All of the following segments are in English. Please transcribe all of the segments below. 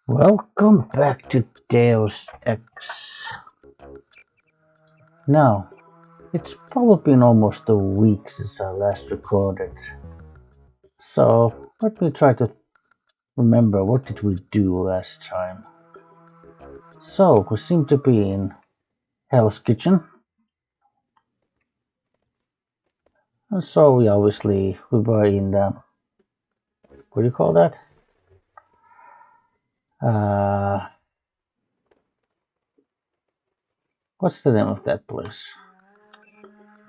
Welcome back to Deus Ex. Now, it's probably been almost a week since I last recorded, so let me try to remember what did we do last time. So, we seem to be in Hell's Kitchen. And so we were in the, what do you call that? What's the name of that place?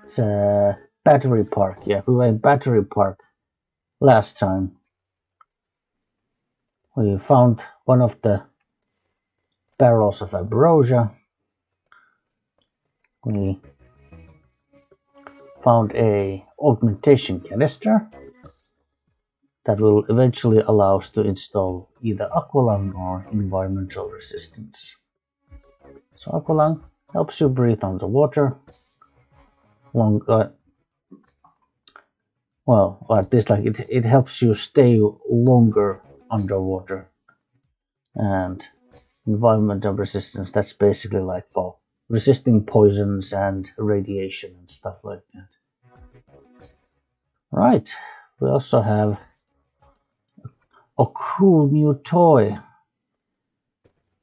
It's Battery Park. Yeah, we were in Battery Park last time. We found one of the barrels of ambrosia. We found a augmentation canister that will eventually allow us to install either aqualung or environmental resistance. So aqualung helps you breathe underwater. At least like it helps you stay longer underwater. And environmental resistance, that's basically like for resisting poisons and radiation and stuff like that. Right, we also have a cool new toy,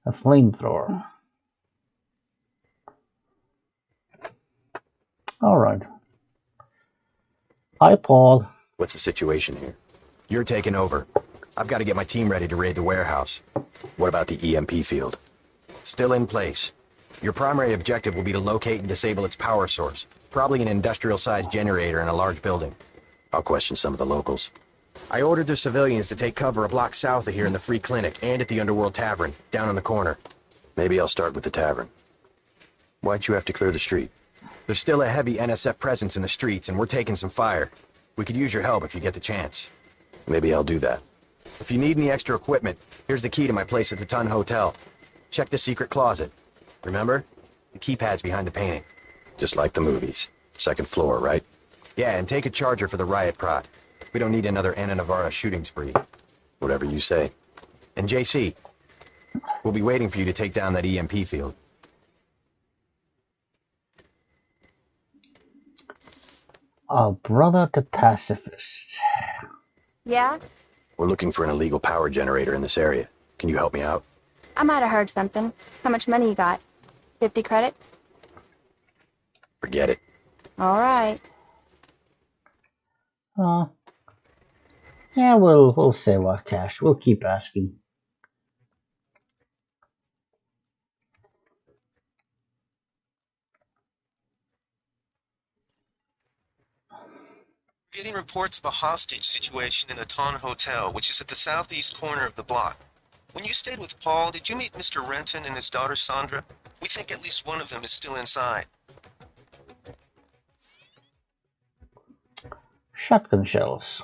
a flamethrower. Alright. Hi, Paul. What's the situation here? You're taking over. I've got to get my team ready to raid the warehouse. What about the EMP field? Still in place. Your primary objective will be to locate and disable its power source, probably an industrial-sized generator in a large building. I'll question some of the locals. I ordered the civilians to take cover a block south of here in the Free Clinic and at the Underworld Tavern, down on the corner. Maybe I'll start with the tavern. Why'd you have to clear the street? There's still a heavy NSF presence in the streets, and we're taking some fire. We could use your help if you get the chance. Maybe I'll do that. If you need any extra equipment, here's the key to my place at the Ton Hotel. Check the secret closet. Remember? The keypad's behind the painting. Just like the movies. Second floor, right? Yeah, and take a charger for the riot prod. We don't need another Anna Navarra shooting spree. Whatever you say. And JC, we'll be waiting for you to take down that EMP field. Our brother the pacifist. Yeah? We're looking for an illegal power generator in this area. Can you help me out? I might have heard something. How much money you got? 50 credit? Forget it. All right. Yeah, we'll save our cash. We'll keep asking. Getting reports of a hostage situation in the Ton Hotel, which is at the southeast corner of the block. When you stayed with Paul, did you meet Mr. Renton and his daughter Sandra? We think at least one of them is still inside. Shotgun shells.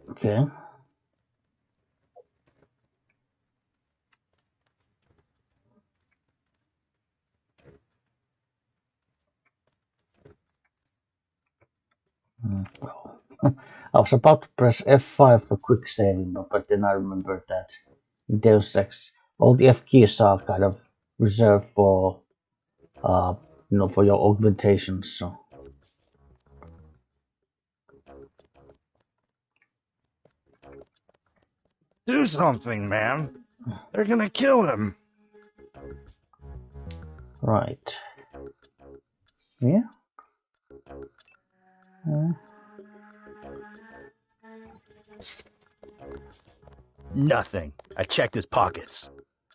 Okay. I was about to press F5 for quick saving, but then I remembered that in Deus Ex, all the F keys are kind of reserved for, for your augmentations. So. Do something, man. They're gonna kill him. Right. Yeah. Nothing. I checked his pockets.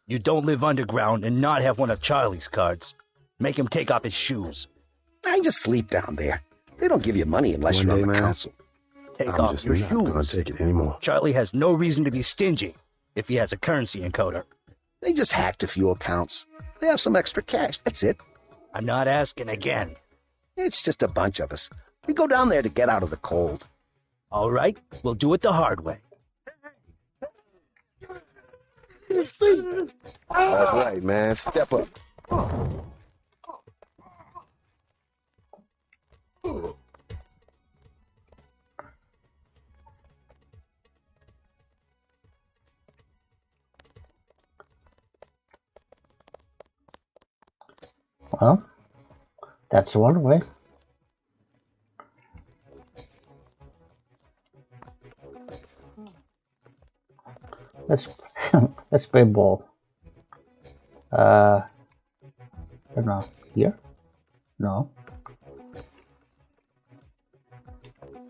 You don't live underground and not have one of Charlie's cards. Make him take off his shoes. I just sleep down there. They don't give you money unless you're on the council. Take I'm off just your not shoes. gonna take it anymore. Charlie has no reason to be stingy if he has a currency encoder. They just hacked a few accounts. They have some extra cash. That's it. I'm not asking again. It's just a bunch of us. We go down there to get out of the cold. All right, we'll do it the hard way. That's right, man. Step up. Well, that's one way. Let's let's play ball. I don't know. Here? No.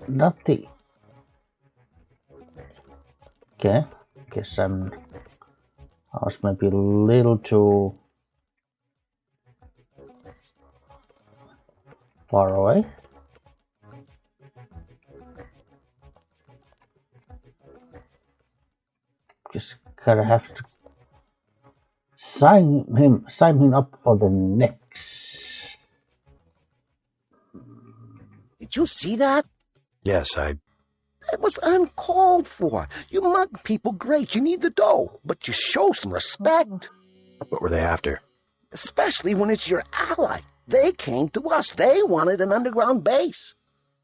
Not the. Okay. Guess I was maybe a little too far away. Just gotta have to sign him up for the next. Did you see that? Yes, That was uncalled for. You mug people, great. You need the dough. But you show some respect. What were they after? Especially when it's your ally. They came to us. They wanted an underground base.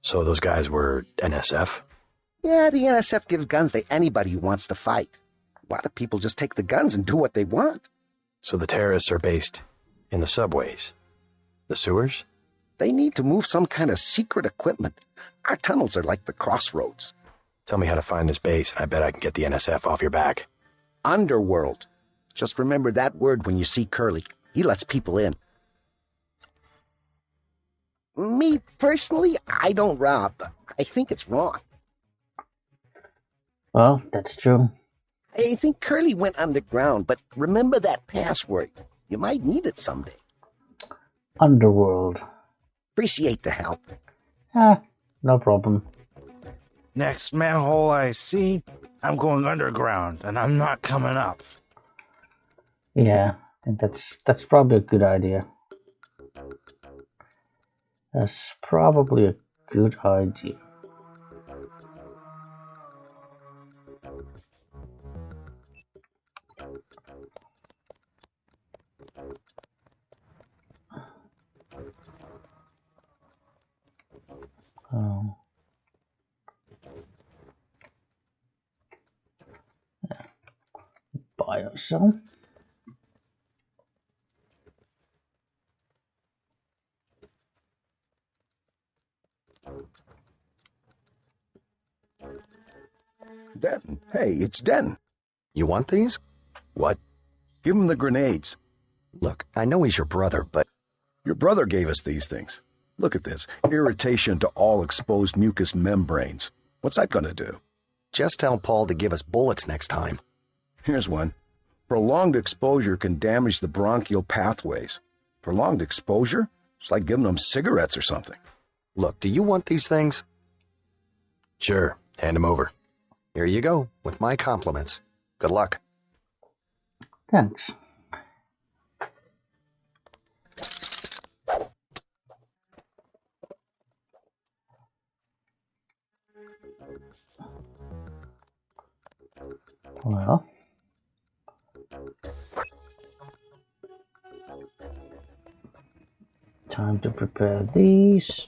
So those guys were NSF? Yeah, the NSF gives guns to anybody who wants to fight. A lot of people just take the guns and do what they want. So the terrorists are based in the subways? The sewers? They need to move some kind of secret equipment. Our tunnels are like the crossroads. Tell me how to find this base, and I bet I can get the NSF off your back. Underworld. Just remember that word when you see Curly. He lets people in. Me, personally, I don't rob. I think it's wrong. Well, that's true. I think Curly went underground, but remember that password. You might need it someday. Underworld. Appreciate the help. No problem. Next manhole I see, I'm going underground, and I'm not coming up. Yeah, I think that's probably a good idea. That's probably a good idea. Oh. Biosome. Denton. Hey, it's Denton. You want these? What? Give him the grenades. Look, I know he's your brother, but Your brother gave us these things. Look at this. Irritation to all exposed mucous membranes. What's that gonna do? just tell Paul to give us bullets next time. Here's one. Prolonged exposure can damage the bronchial pathways. Prolonged exposure? It's like giving them cigarettes or something. Look, do you want these things? Sure, hand them over. Here you go, with my compliments. Good luck. Thanks. Well, time to prepare these.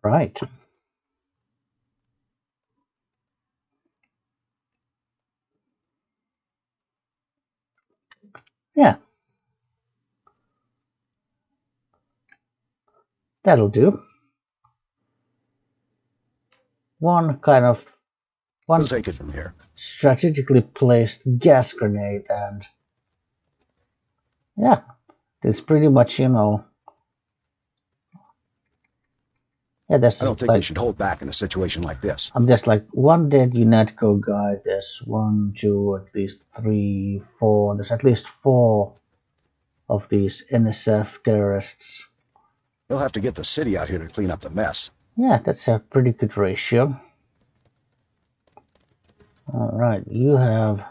Right. Yeah. That'll do. One We'll take it from here. strategically placed gas grenade, and yeah, it's pretty much, yeah, that's I don't think we should hold back in a situation like this. I'm just like one dead UNATCO guy. There's 1, 2, at least 3, 4. There's at least 4 of these NSF terrorists. They'll have to get the city out here to clean up the mess. Yeah, that's a pretty good ratio. Alright, you have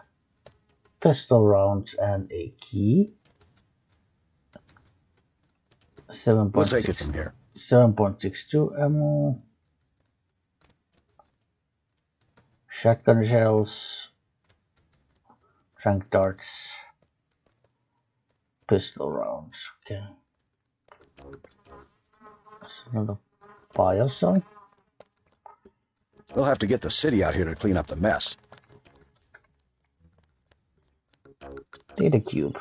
pistol rounds and a key. We'll take it 7.6 from here. 7.62 ammo, shotgun shells, trank darts, pistol rounds. Okay. That's another biosite. We'll have to get the city out here to clean up the mess. Data cube.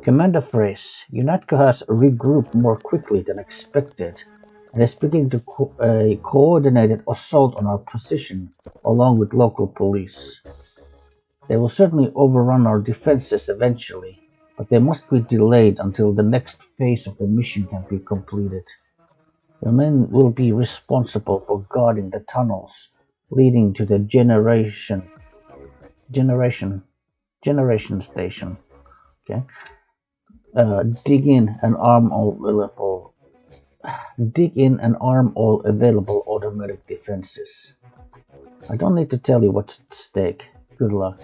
Commander Freys, UNATCO has regrouped more quickly than expected and is beginning to a coordinated assault on our position along with local police. They will certainly overrun our defenses eventually, but they must be delayed until the next phase of the mission can be completed. Your men will be responsible for guarding the tunnels leading to the generation station. Okay. Dig in and arm all available automatic defenses. I don't need to tell you what's at stake. Good luck.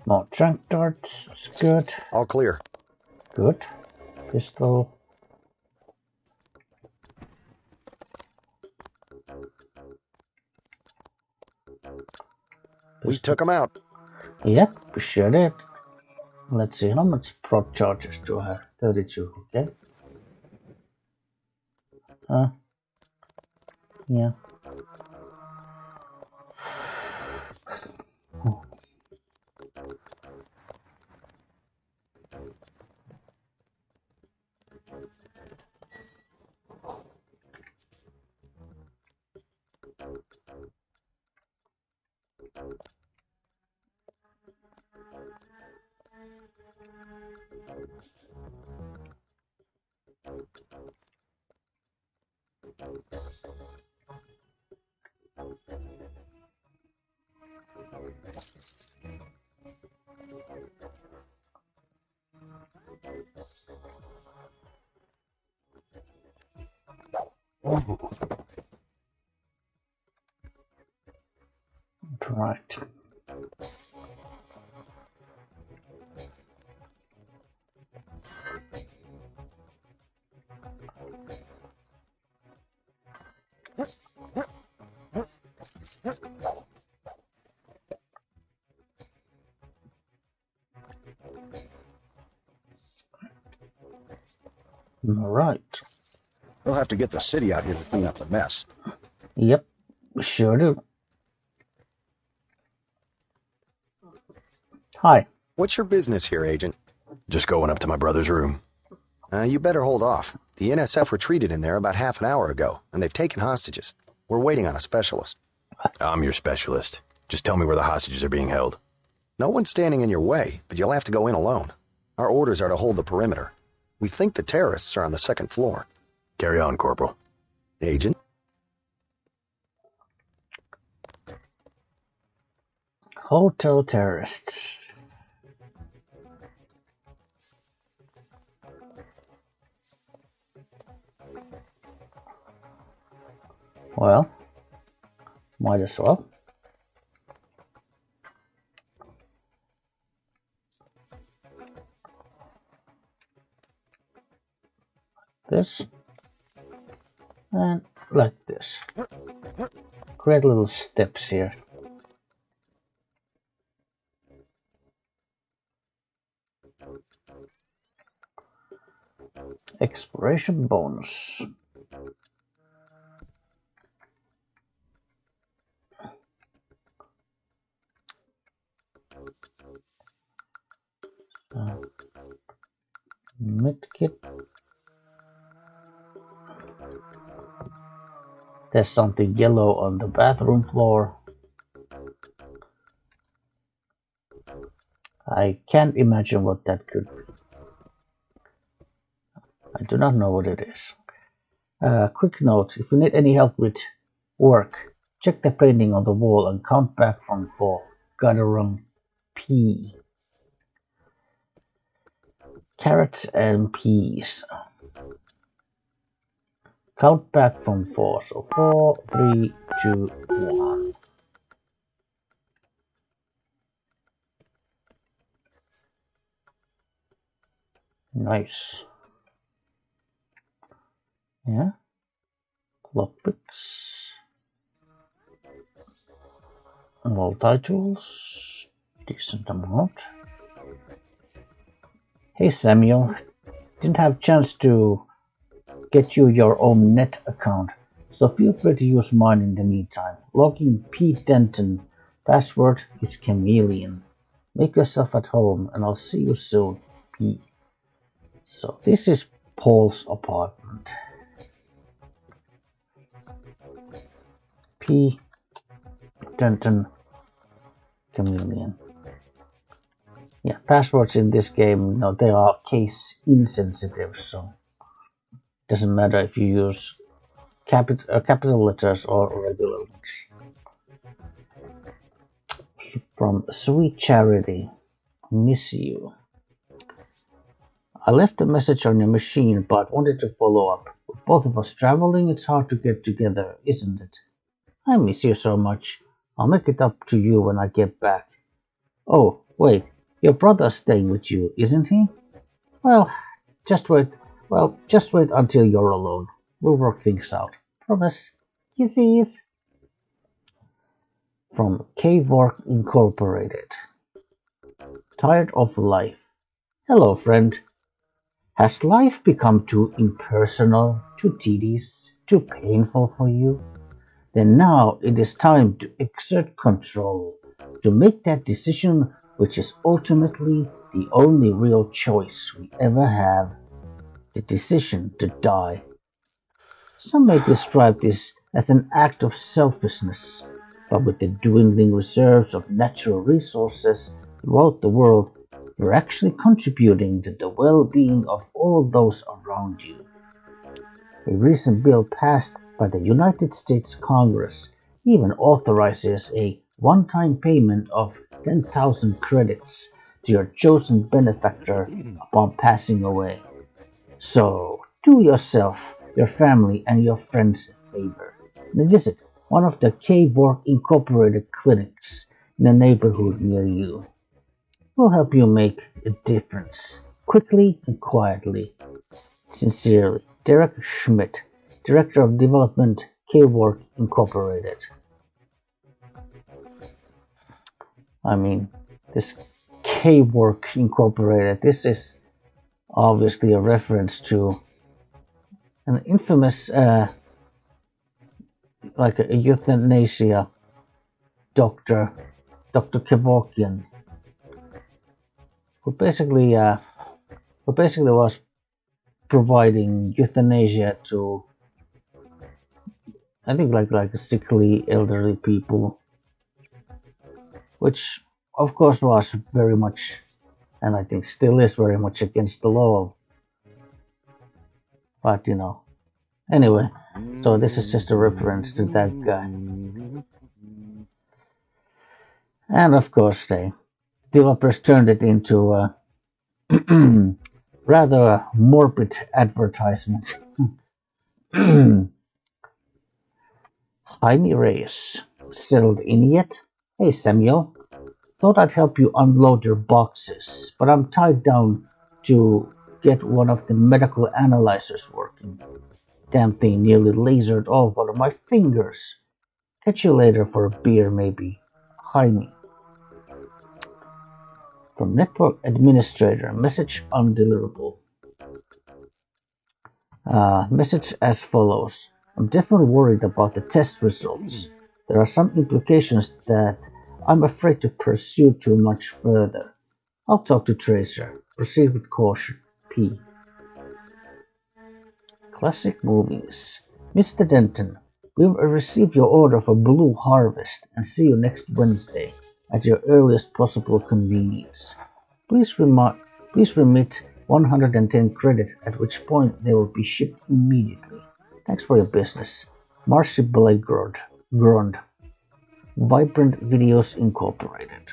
More trank darts. That's good. All clear. Good. Pistol. We took him out. Yep, we sure did. Let's see, how much prod charges do I have? 32, okay. Yeah. Oh. Right. Right. We'll have to get the city out here to clean up the mess. Yep, we sure do. Hi. What's your business here, Agent? Just going up to my brother's room. You better hold off. The NSF retreated in there about half an hour ago, and they've taken hostages. We're waiting on a specialist. I'm your specialist. Just tell me where the hostages are being held. No one's standing in your way, but you'll have to go in alone. Our orders are to hold the perimeter. We think the terrorists are on the second floor. Carry on, Corporal. Agent? Hotel terrorists. Well, might as well. This and like this. Create little steps here. Exploration bonus. medkit. There's something yellow on the bathroom floor. I can't imagine what that could be. I do not know what it is. Quick note, if you need any help with work, check the painting on the wall and count back from 4. Got it wrong. P. Carrots and peas. Count back from 4. So 4, 3, 2, 1. Nice. Yeah. Lockpicks. Multi-tools. Decent amount. Hey Samuel. Didn't have chance to get you your own net account, so feel free to use mine in the meantime. Login Pete Denton. Password is Chameleon. Make yourself at home and I'll see you soon. P. So this is Paul's apartment. P. Denton. Chameleon. Yeah, passwords in this game, they are case insensitive, so doesn't matter if you use capital letters or regular ones. From Sweet Charity, miss you. I left a message on your machine, but wanted to follow up. With both of us traveling, it's hard to get together, isn't it? I miss you so much. I'll make it up to you when I get back. Oh, wait, your brother's staying with you, isn't he? Well, just wait until you're alone. We'll work things out. Promise. Kisses. From K-Work Incorporated. Tired of life. Hello, friend. Has life become too impersonal, too tedious, too painful for you? Then now it is time to exert control, to make that decision which is ultimately the only real choice we ever have. The decision to die. Some may describe this as an act of selfishness, but with the dwindling reserves of natural resources throughout the world, you're actually contributing to the well-being of all those around you. A recent bill passed by the United States Congress even authorizes a one-time payment of 10,000 credits to your chosen benefactor upon passing away. So, do yourself, your family, and your friends a favor and visit one of the K-Work Incorporated clinics in a neighborhood near you. We'll help you make a difference, quickly and quietly. Sincerely, Derek Schmidt, Director of Development, K-Work Incorporated. I mean, this K-Work Incorporated, this is obviously a reference to an infamous, like a euthanasia doctor, Dr. Kevorkian, who basically was providing euthanasia to, I think, like sickly elderly people, which of course was very much, and I think still is very much against the law. But anyway, so this is just a reference to that guy. And of course, the developers turned it into a rather morbid advertisement. Jaime Reyes, settled in yet? Hey Samuel, thought I'd help you unload your boxes, but I'm tied down to get one of the medical analyzers working. Damn thing nearly lasered all one of my fingers. Catch you later for a beer maybe. Jaime. From Network Administrator, message undeliverable. Message as follows. I'm definitely worried about the test results. There are some implications that I'm afraid to pursue too much further. I'll talk to Tracer. Proceed with caution. P. Classic movies. Mr. Denton, we've received your order for Blue Harvest and see you next Wednesday at your earliest possible convenience. Please remit 110 credit, at which point they will be shipped immediately. Thanks for your business. Marcy Blagrod. Vibrant Videos Incorporated.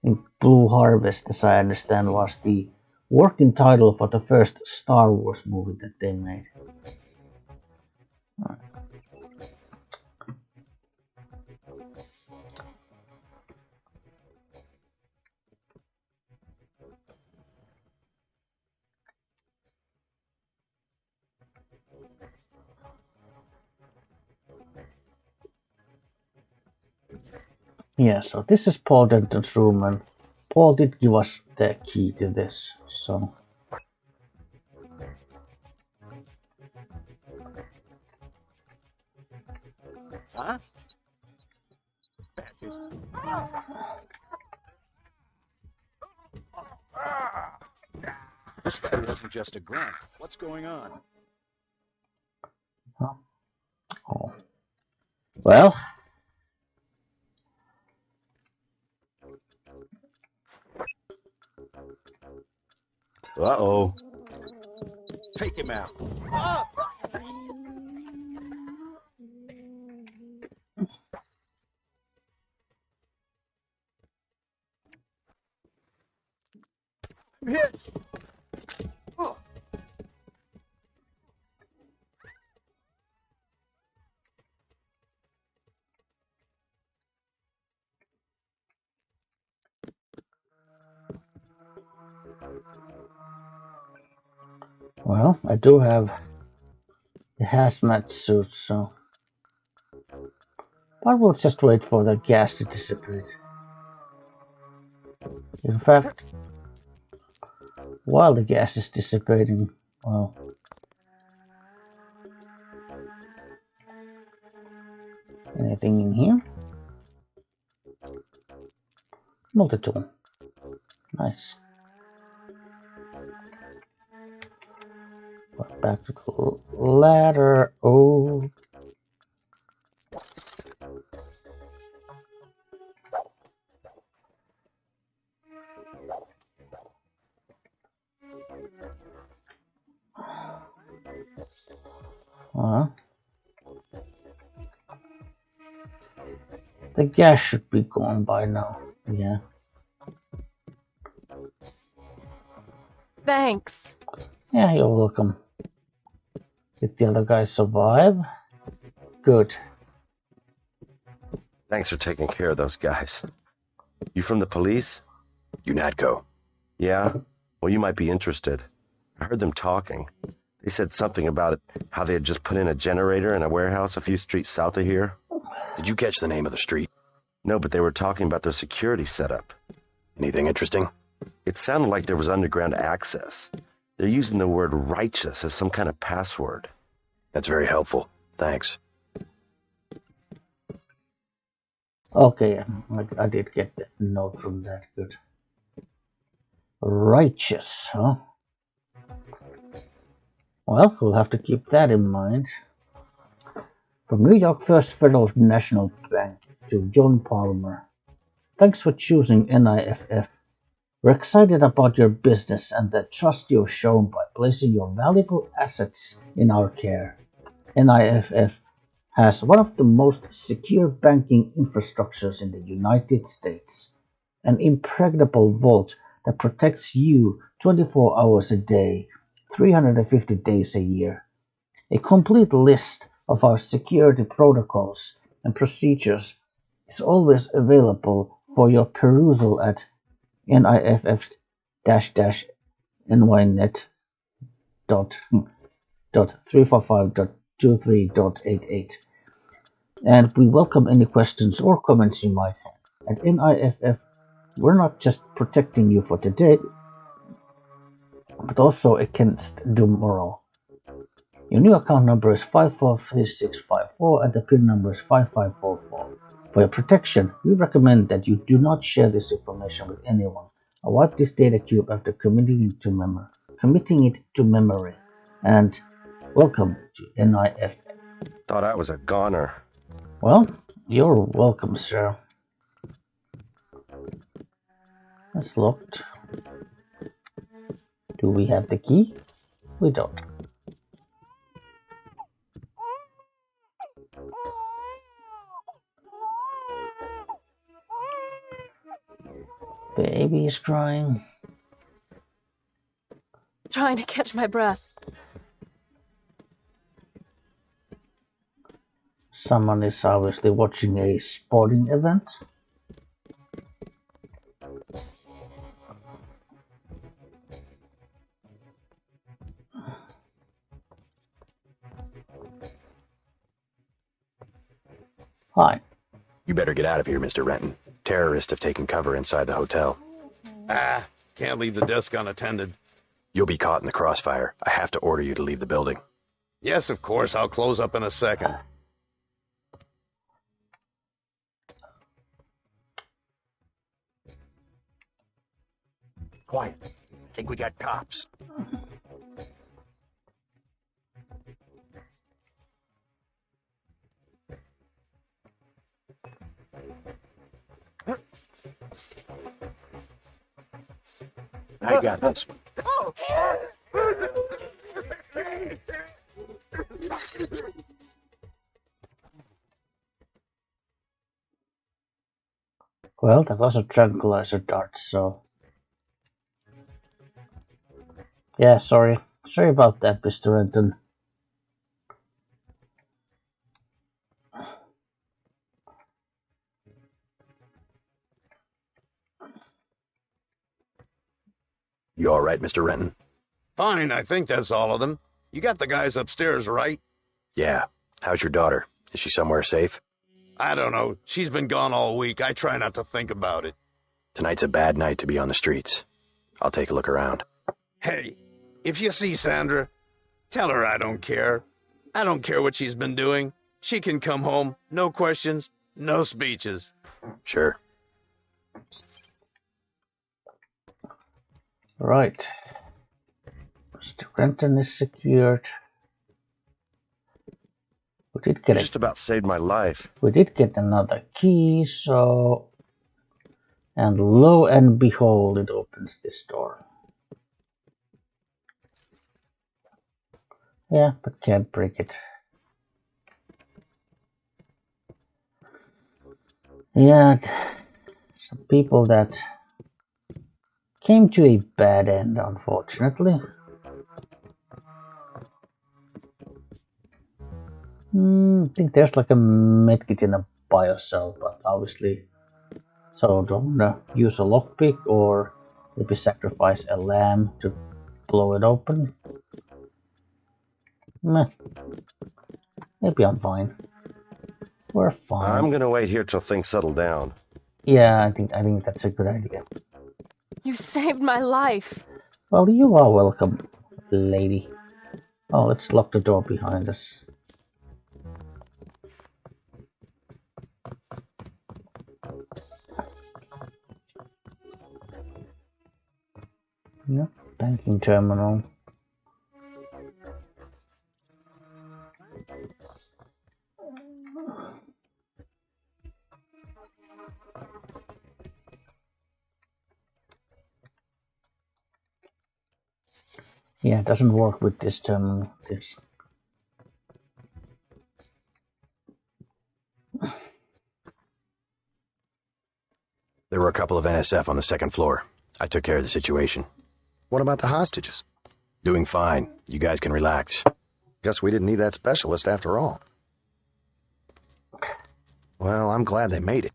In Blue Harvest, as I understand, was the working title for the first Star Wars movie that they made. Yeah, so this is Paul Denton's room, and Paul did give us the key to this, so... Huh? This guy wasn't just a grunt. What's going on? Huh? Oh. Well... Uh-oh. Take him out. Well, I do have the hazmat suit, so... But we'll just wait for the gas to dissipate. In fact, while the gas is dissipating, well... Anything in here? Multi-tool. Nice. Back to the ladder. Oh. The gas should be gone by now. Yeah. Thanks. Yeah, you're welcome. Did the other guy survive? Good. Thanks for taking care of those guys. You from the police? UNATCO. Yeah? Well, you might be interested. I heard them talking. They said something about it, how they had just put in a generator in a warehouse a few streets south of here. Did you catch the name of the street? No, but they were talking about their security setup. Anything interesting? It sounded like there was underground access. They're using the word righteous as some kind of password. That's very helpful. Thanks. Okay, I did get the note from that. Good. Righteous, huh? Well, we'll have to keep that in mind. From New York First Federal National Bank to John Palmer. Thanks for choosing NIFF. We're excited about your business and the trust you've shown by placing your valuable assets in our care. NIFF has one of the most secure banking infrastructures in the United States. An impregnable vault that protects you 24 hours a day, 350 days a year. A complete list of our security protocols and procedures is always available for your perusal at niff-nynet.345.23.88. And we welcome any questions or comments you might have. At NIFF, we're not just protecting you for today, but also against tomorrow. Your new account number is 543654 and the PIN number is 5544. For your protection, we recommend that you do not share this information with anyone or wipe this data cube after committing it to memory. committing it to memory. And welcome to NIF. Thought I was a goner. Well, you're welcome, sir. It's locked. Do we have the key? We don't. Baby is crying. Trying to catch my breath. Someone is obviously watching a sporting event. Hi. You better get out of here, Mr. Renton. Terrorists have taken cover inside the hotel. Can't leave the desk unattended. You'll be caught in the crossfire. I have to order you to leave the building. Yes, of course, I'll close up in a second. Quiet. I think we got cops. I got this one. Well, that was a tranquilizer dart, so... Yeah, sorry. Sorry about that, Mr. Renton. You all right, Mr. Renton? Fine, I think that's all of them. You got the guys upstairs, right? Yeah. How's your daughter? Is she somewhere safe? I don't know. She's been gone all week. I try not to think about it. Tonight's a bad night to be on the streets. I'll take a look around. Hey, if you see Sandra, tell her I don't care. I don't care what she's been doing. She can come home. No questions, no speeches. Sure. Right. Mr. Renton is secured. We did get Just about saved my life. We did get another key, so... And lo and behold, it opens this door. Yeah, but can't break it. Yeah, some people that came to a bad end, unfortunately. I think there's like a medkit in a biocell, but obviously, so don't use a lockpick or maybe sacrifice a lamb to blow it open. Meh. Maybe I'm fine. We're fine. I'm gonna wait here till things settle down. Yeah, I think that's a good idea. You saved my life. Well, you are welcome, lady. Oh, let's lock the door behind us. Yeah, banking terminal. Yeah, it doesn't work with this terminal. This. There were a couple of NSF on the second floor. I took care of the situation. What about the hostages? Doing fine. You guys can relax. Guess we didn't need that specialist after all. Well, I'm glad they made it.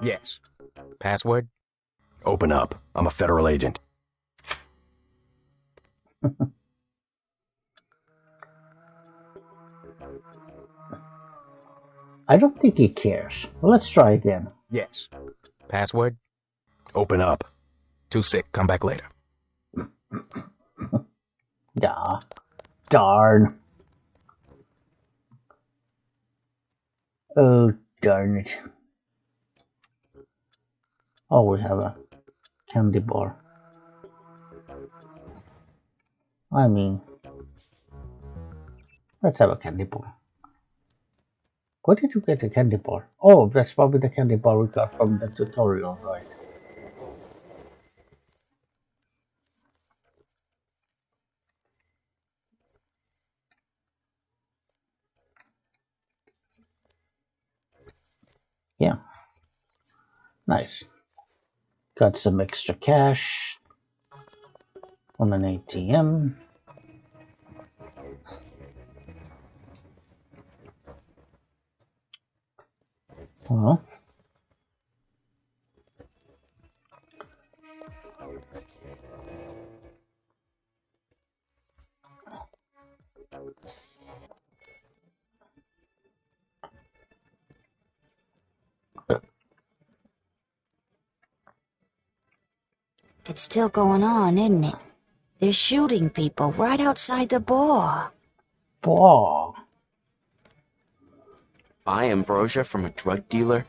Yes. Password? Open up. I'm a federal agent. I don't think he cares. Well, let's try again. Yes. Password? Open up. Too sick. Come back later. Yeah. Darn. Oh, darn it. Oh, we have a candy bar. I mean, let's have a candy bar. Where did you get a candy bar? Oh, that's probably the candy bar we got from the tutorial, right? Yeah. Nice. Got some extra cash from an ATM. Well, It's still going on, isn't it? They're shooting people right outside the bar. bar. Buy ambrosia from a drug dealer?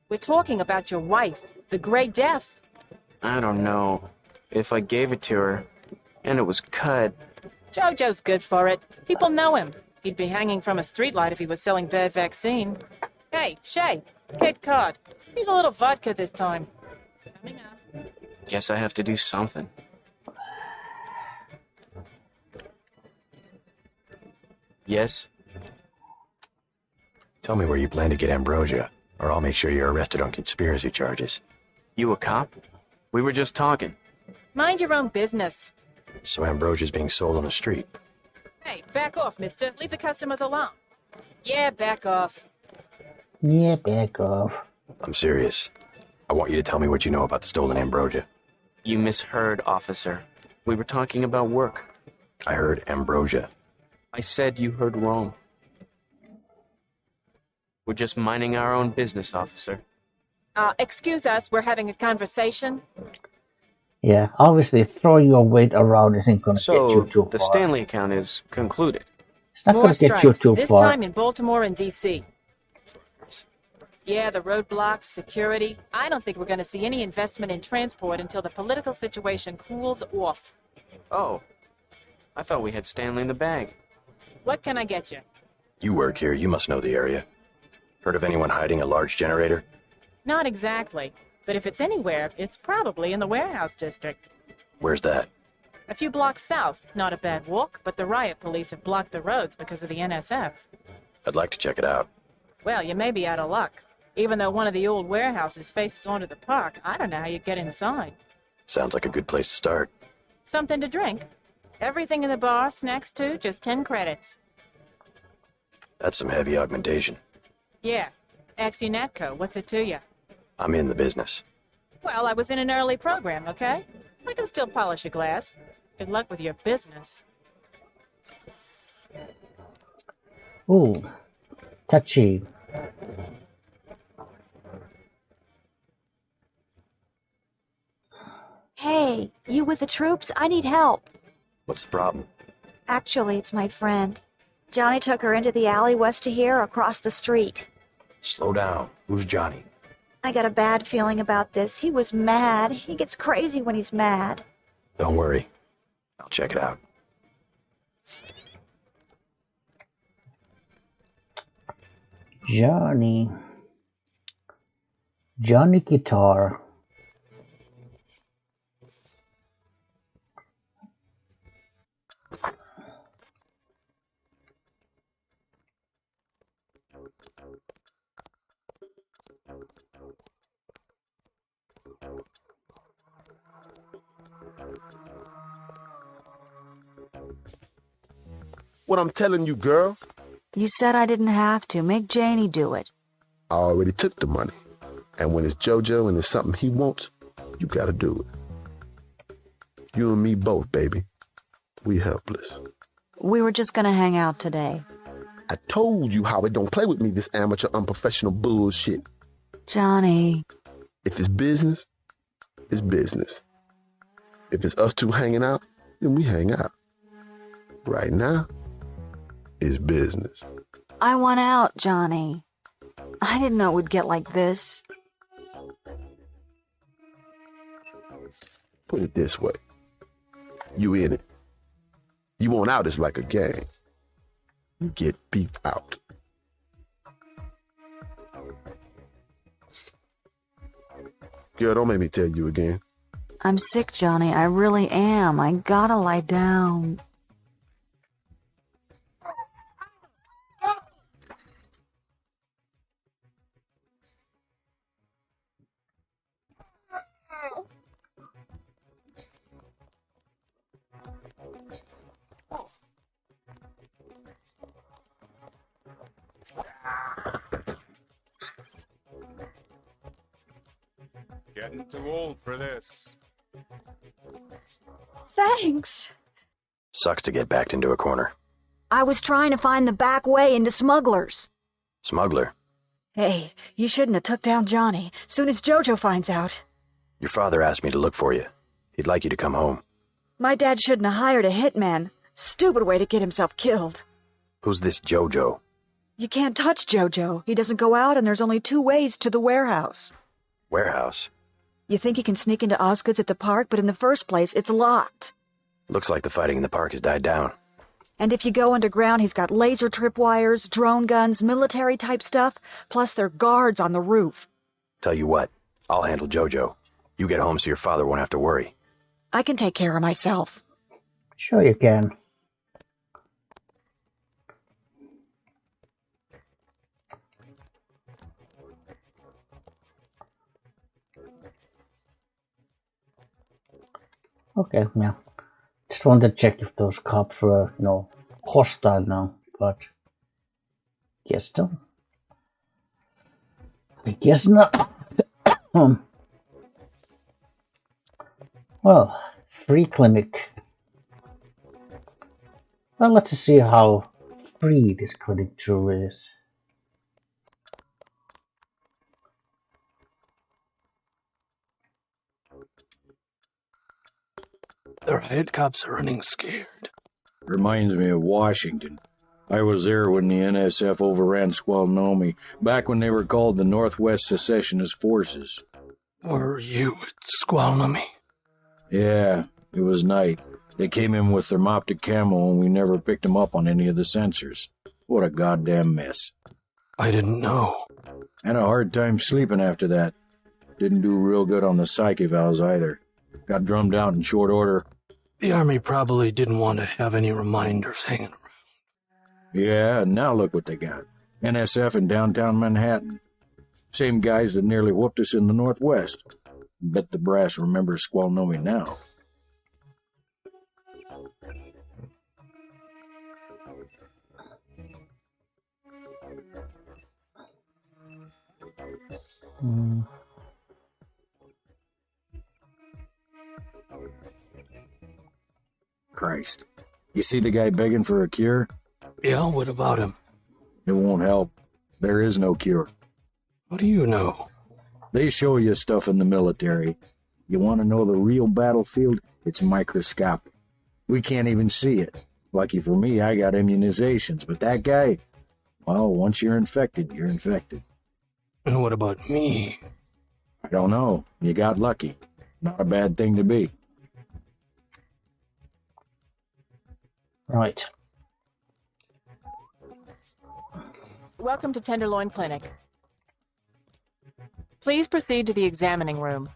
We're talking about your wife, the Grey Death. I don't know. If I gave it to her, and it was cut... Jojo's good for it. People know him. He'd be hanging from a streetlight if he was selling bad vaccine. Hey, Shay, Cape Cod. Here's a little vodka this time. Coming up. Guess I have to do something. Yes? Tell me where you plan to get ambrosia, or I'll make sure you're arrested on conspiracy charges. You a cop? We were just talking. Mind your own business. So ambrosia's being sold on the street. Hey, back off, mister. Leave the customers alone. Yeah, back off. Yeah, back off. I'm serious. I want you to tell me what you know about the stolen ambrosia. You misheard, officer. We were talking about work. I heard ambrosia. I said you heard wrong. We're just minding our own business, officer. Excuse us, we're having a conversation. Yeah, obviously throwing your weight around isn't going to get you too far. The Stanley account is concluded. It's not going to get you too this far. time in Baltimore and D.C. Yeah, the roadblocks, security. I don't think we're going to see any investment in transport until the political situation cools off. Oh, I thought we had Stanley in the bag. What can I get you? You work here, you must know the area. Heard of anyone hiding a large generator? Not exactly. But if it's anywhere, it's probably in the warehouse district. Where's that? A few blocks south. Not a bad walk, but the riot police have blocked the roads because of the NSF. I'd like to check it out. Well, you may be out of luck. Even though one of the old warehouses faces onto the park, I don't know how you get inside. Sounds like a good place to start. Something to drink? Everything in the bar, snacks too, just 10 credits. That's some heavy augmentation. Yeah. Axionatco, what's it to you? I'm in the business. Well, I was in an early program, okay? I can still polish a glass. Good luck with your business. Ooh, touchy. Hey, you with the troops? I need help. What's the problem? Actually, it's my friend. Johnny took her into the alley west of here, across the street. Slow down. Who's Johnny? I got a bad feeling about this. He was mad. He gets crazy when he's mad. Don't worry. I'll check it out. Johnny Guitar. What I'm telling you, girl. You said I didn't have to. Make Janie do it. I already took the money. And when it's JoJo and it's something he wants, you gotta do it. You and me both, baby. We helpless. We were just gonna hang out today. I told you how it don't play with me, this amateur unprofessional bullshit. Johnny. If it's business, it's business. If it's us two hanging out, then we hang out. Right now is business. I want out, Johnny. I didn't know it would get like this. Put it this way. You in it. You want out is like a game. You get beat out. Girl, don't make me tell you again. I'm sick, Johnny. I really am. I gotta lie down. Getting too old for this. Thanks. Sucks to get backed into a corner. I was trying to find the back way into Smugglers. Smuggler? Hey, you shouldn't have took down Johnny. Soon as Jojo finds out. Your father asked me to look for you. He'd like you to come home. My dad shouldn't have hired a hitman. Stupid way to get himself killed. Who's this Jojo? You can't touch Jojo. He doesn't go out, and there's only 2 ways to the warehouse. Warehouse? You think you can sneak into Osgood's at the park, but in the first place, it's locked. Looks like the fighting in the park has died down. And if you go underground, he's got laser tripwires, drone guns, military-type stuff, plus there are guards on the roof. Tell you what, I'll handle Jojo. You get home so your father won't have to worry. I can take care of myself. Sure you can. Okay, yeah. Just wanted to check if those cops were, hostile now, but guess so. I guess not. Well, free clinic. Well, let's see how free this clinic truly is. The riot cops are running scared. Reminds me of Washington. I was there when the NSF overran Squalnomi, back when they were called the Northwest Secessionist Forces. Were you at Squalnomi? Yeah, it was night. They came in with thermoptic camo and we never picked them up on any of the sensors. What a goddamn mess. I didn't know. Had a hard time sleeping after that. Didn't do real good on the psych evals either. Got drummed out in short order. The Army probably didn't want to have any reminders hanging around. Yeah, and now look what they got. NSF in downtown Manhattan. Same guys that nearly whooped us in the Northwest. Bet the brass remembers Squalnomi now. Christ. You see the guy begging for a cure? Yeah, what about him? It won't help. There is no cure. What do you know? They show you stuff in the military. You want to know the real battlefield? It's microscopic. We can't even see it. Lucky for me, I got immunizations, but that guy, well, once you're infected, you're infected. And what about me? I don't know. You got lucky. Not a bad thing to be. Right. Welcome to Tenderloin Clinic. Please proceed to the examining room.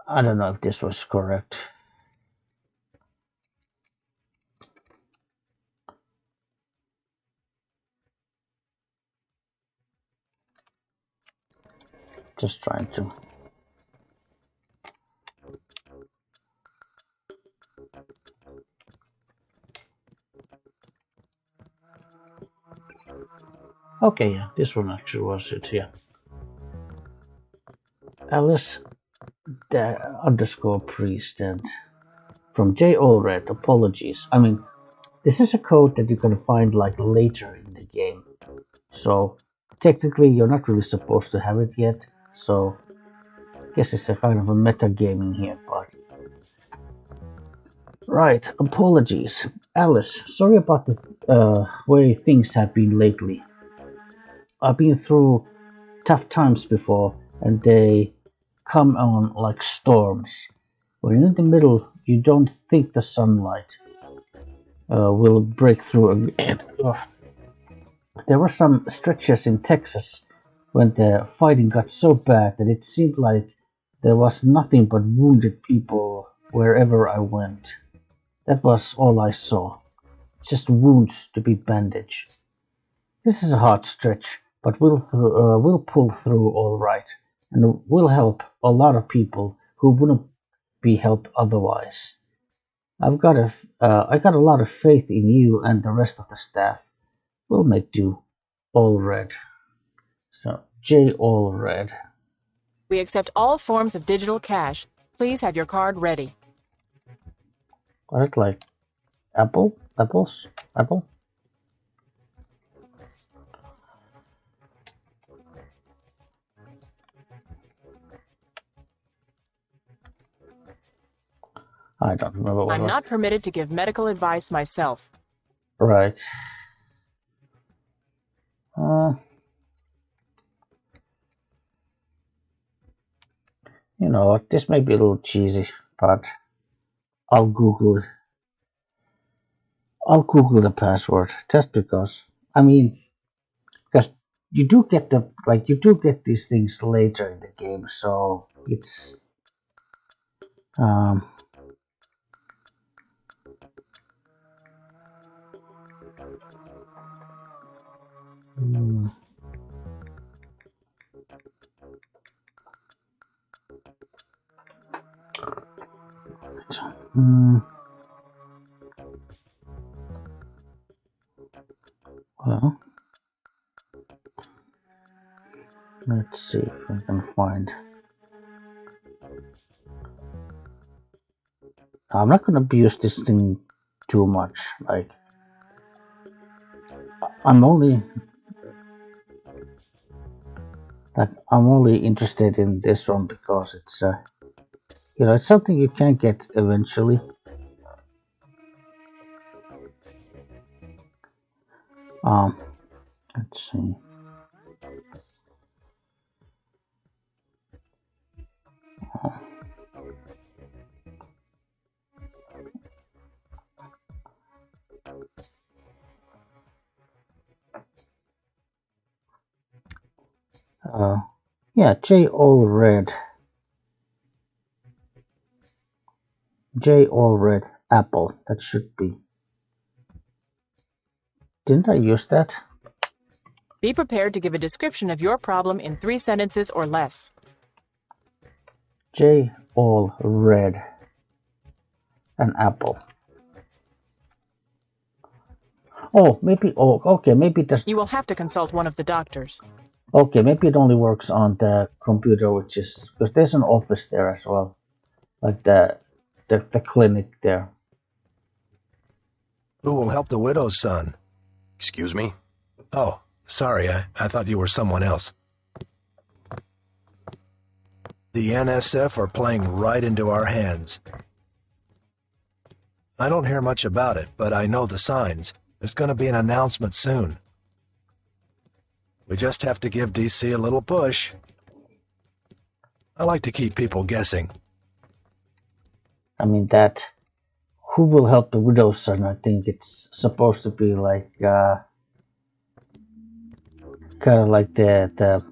I don't know if this was correct. Just trying to. Okay, yeah, this one actually was it, yeah. Alice _priest and from J. Allred, apologies. I mean, This is a code that you can find like later in the game. So technically you're not really supposed to have it yet. So I guess it's a kind of a meta gaming here, but right, apologies. Alice, sorry about the way things have been lately. I've been through tough times before, and they come on like storms. When you're in the middle, you don't think the sunlight will break through again. Ugh. There were some stretches in Texas when the fighting got so bad that it seemed like there was nothing but wounded people wherever I went. That was all I saw. Just wounds to be bandaged. This is a hard stretch, but we'll pull through all right, and we'll help a lot of people who wouldn't be helped otherwise. I got a lot of faith in you and the rest of the staff. We'll make do. All red. So J all red. We accept all forms of digital cash. Please have your card ready. What is it like? Apple? Apples? Apple? I don't remember what I'm not permitted to give medical advice myself. Right. You know what? This may be a little cheesy, but I'll Google it. I'll Google the password just because. I mean, because you do get these things later in the game, so it's hmm. Well, let's see if I can find. I'm not gonna abuse this thing too much. Like, I'm only interested in this one because it's it's something you can get eventually. Let's see. Yeah, J all red. J all red apple. That should be. Didn't I use that? Be prepared to give a description of your problem in 3 sentences or less. J all red. An apple. Oh, maybe. Oh, okay. Maybe it does. You will have to consult one of the doctors. Okay, maybe it only works on the computer, which is because there's an office there as well, like the clinic there. Who will help the widow's son? Excuse me? Oh, sorry, I thought you were someone else. The NSF are playing right into our hands. I don't hear much about it, but I know the signs. There's going to be an announcement soon. We just have to give DC a little push. I like to keep people guessing. I mean that. Who will help the widow's son? I think it's supposed to be like kind of like the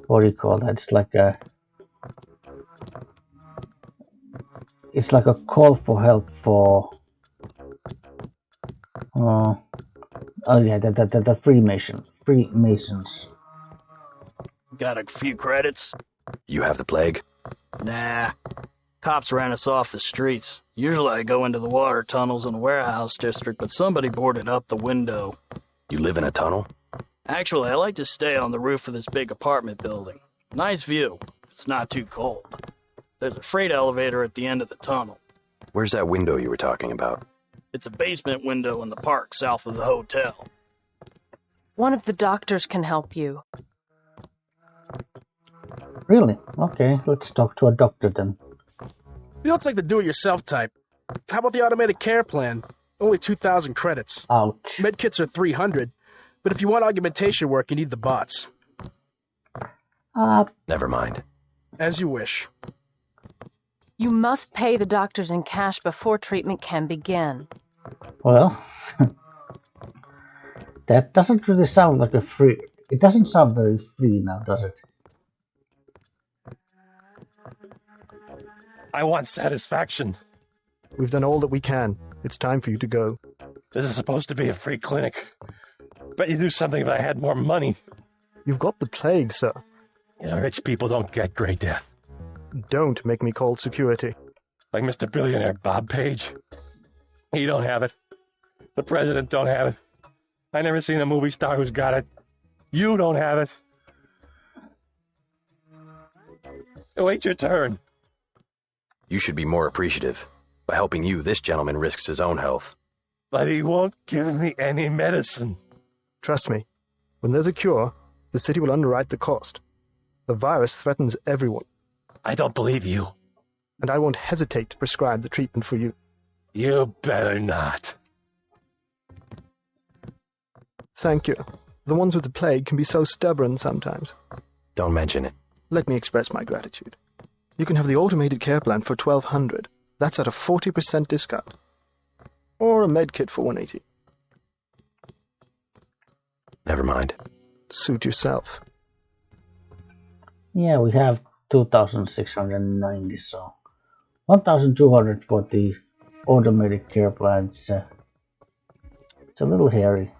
what do you call that? It's like a call for help for oh yeah, the Freemasons. Got a few credits? You have the plague? Nah. Cops ran us off the streets. Usually I go into the water tunnels in the warehouse district, but somebody boarded up the window. You live in a tunnel? Actually, I like to stay on the roof of this big apartment building. Nice view, if it's not too cold. There's a freight elevator at the end of the tunnel. Where's that window you were talking about? It's a basement window in the park south of the hotel. One of the doctors can help you. Really? Okay, let's talk to a doctor then. You look like the do-it-yourself type. How about the automated care plan? Only 2,000 credits. Ouch. Medkits are 300, but if you want augmentation work, you need the bots. Never mind. As you wish. You must pay the doctors in cash before treatment can begin. Well, that doesn't really sound like a free... It doesn't sound very free now, does it? I want satisfaction. We've done all that we can. It's time for you to go. This is supposed to be a free clinic. Bet you do something if I had more money. You've got the plague, sir. You know, rich people don't get Grey Death. Don't make me call security. Like Mr. Billionaire Bob Page. He don't have it. The president don't have it. I never seen a movie star who's got it. You don't have it. Wait your turn. You should be more appreciative. By helping you, this gentleman risks his own health. But he won't give me any medicine. Trust me. When there's a cure, the city will underwrite the cost. The virus threatens everyone. I don't believe you. And I won't hesitate to prescribe the treatment for you. You better not. Thank you. The ones with the plague can be so stubborn sometimes. Don't mention it. Let me express my gratitude. You can have the automated care plan for $1,200. That's at a 40% discount. Or a med kit for $180. Never mind. Suit yourself. Yeah, we have 2,690, so 1,200 for the automated care plans. It's a little hairy.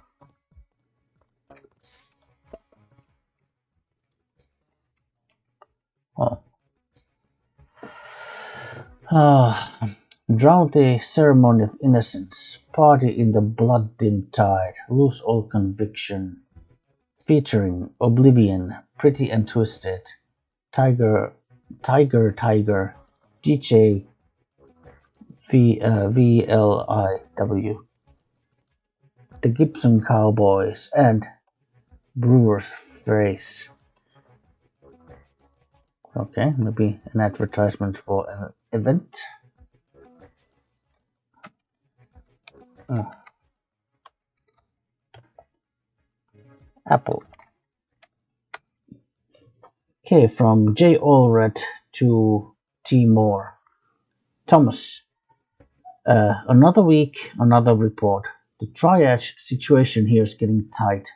Oh. Drown the ceremony of innocence. Party in the blood-dimmed tide. Lose all conviction. Featuring Oblivion, Pretty and Twisted, Tiger, DJ VLIW, The Gibson Cowboys, and Brewer's Phrase. Okay, maybe an advertisement for an event. Apple. Okay, from J. Allred to T. Moore. Thomas. Another week, another report. The triage situation here is getting tight.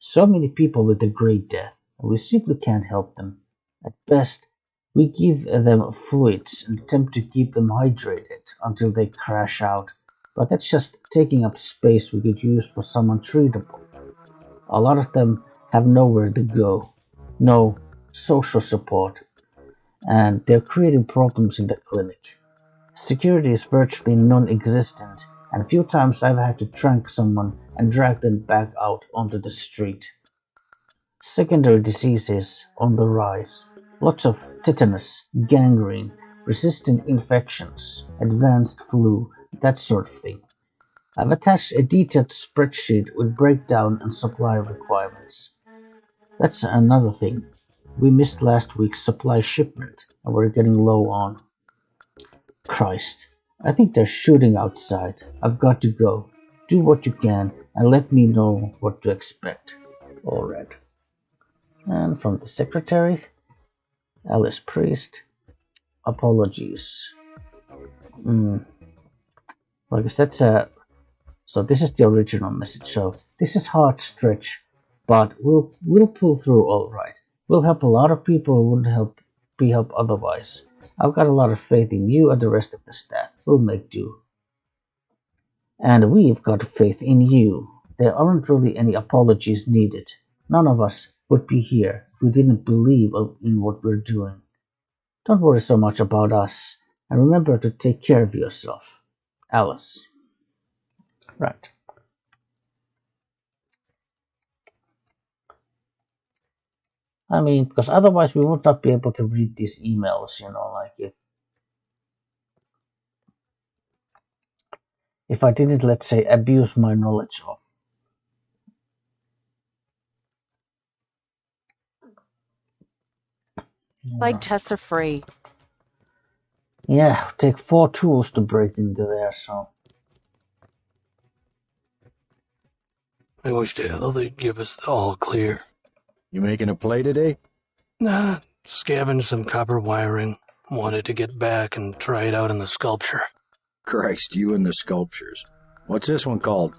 So many people with the Great Death, and we simply can't help them. At best, we give them fluids and attempt to keep them hydrated until they crash out, but that's just taking up space we could use for someone treatable. A lot of them have nowhere to go, no social support, and they're creating problems in the clinic. Security is virtually non-existent, and a few times I've had to trank someone and drag them back out onto the street. Secondary diseases on the rise. Lots of tetanus, gangrene, resistant infections, advanced flu, that sort of thing. I've attached a detailed spreadsheet with breakdown and supply requirements. That's another thing. We missed last week's supply shipment, and we're getting low on. Christ, I think they're shooting outside. I've got to go. Do what you can, and let me know what to expect. All right. And from the secretary, Alice Priest, apologies. I guess that's so this is the original message. So this is hard stretch, but we'll pull through all right. We'll help a lot of people who wouldn't be helped otherwise. I've got a lot of faith in you and the rest of the staff. We'll make do. And we've got faith in you. There aren't really any apologies needed. None of us would be here if we didn't believe in what we're doing. Don't worry so much about us, and remember to take care of yourself. Alice. Right. I mean, because otherwise we would not be able to read these emails, like if if I didn't, let's say, abuse my knowledge of. Plague tests are free. Yeah, take 4 tools to break into there, so. I wish to hell they'd give us the all clear. You making a play today? Nah, scavenged some copper wiring. Wanted to get back and try it out in the sculpture. Christ, you and the sculptures. What's this one called?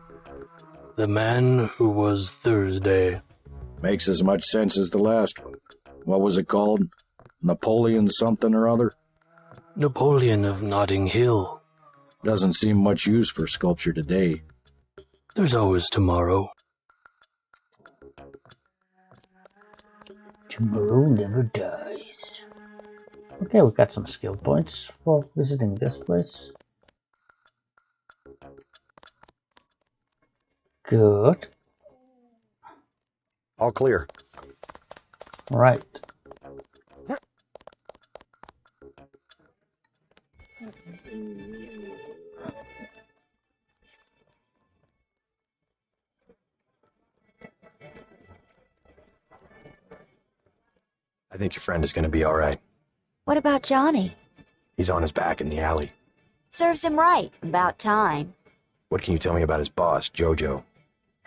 The Man Who Was Thursday. Makes as much sense as the last one. What was it called? Napoleon something or other? Napoleon of Notting Hill. Doesn't seem much use for sculpture today. There's always tomorrow. Tomorrow never dies. Okay, we got some skill points for visiting this place. Good. All clear. Right. I think your friend is going to be all right. What about Johnny? He's on his back in the alley. Serves him right. About time. What can you tell me about his boss, Jojo?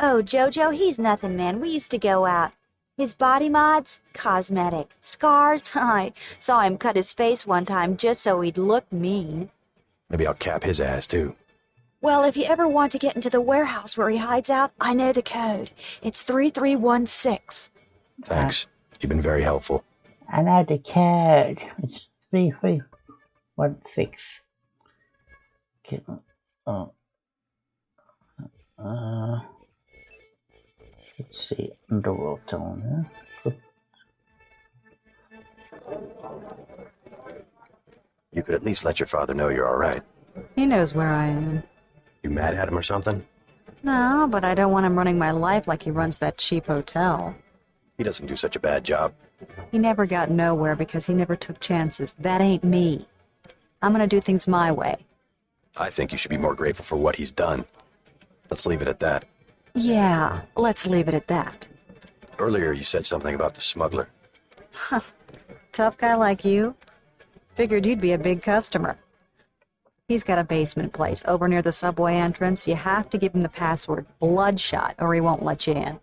Oh, Jojo, he's nothing, man. We used to go out. His body mods? Cosmetic. Scars? I saw him cut his face one time just so he'd look mean. Maybe I'll cap his ass, too. Well, if you ever want to get into the warehouse where he hides out, I know the code. It's 3316. Thanks. You've been very helpful. I know the code. It's 3316. Okay. Let's see. Underworld Town. Yeah? You could at least let your father know you're all right. He knows where I am. You mad at him or something? No, but I don't want him running my life like he runs that cheap hotel. He doesn't do such a bad job. He never got nowhere because he never took chances. That ain't me. I'm gonna do things my way. I think you should be more grateful for what he's done. Let's leave it at that. Yeah, let's leave it at that. Earlier you said something about the smuggler. Tough guy like you? Figured you'd be a big customer. He's got a basement place over near the subway entrance. You have to give him the password, Bloodshot, or he won't let you in.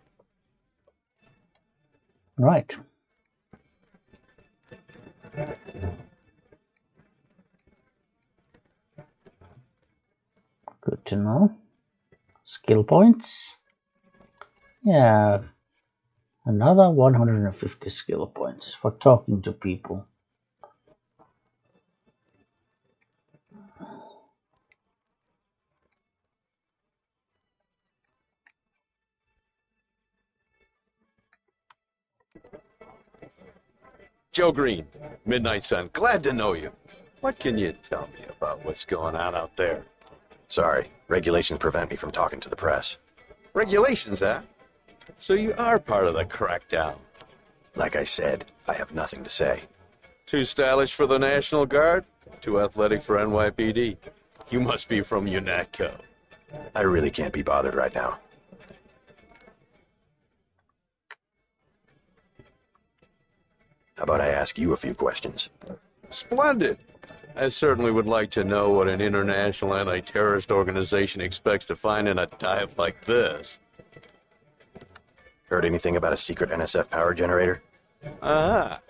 Right. Good to know. Skill points. Yeah. Another 150 skill points for talking to people. Joe Green, Midnight Sun, glad to know you. What can you tell me about what's going on out there? Sorry, regulations prevent me from talking to the press. Regulations, huh? So you are part of the crackdown. Like I said, I have nothing to say. Too stylish for the National Guard? Too athletic for NYPD? You must be from UNATCO. I really can't be bothered right now. How about I ask you a few questions? Splendid. I certainly would like to know what an international anti-terrorist organization expects to find in a dive like this. Heard anything about a secret NSF power generator? Ah.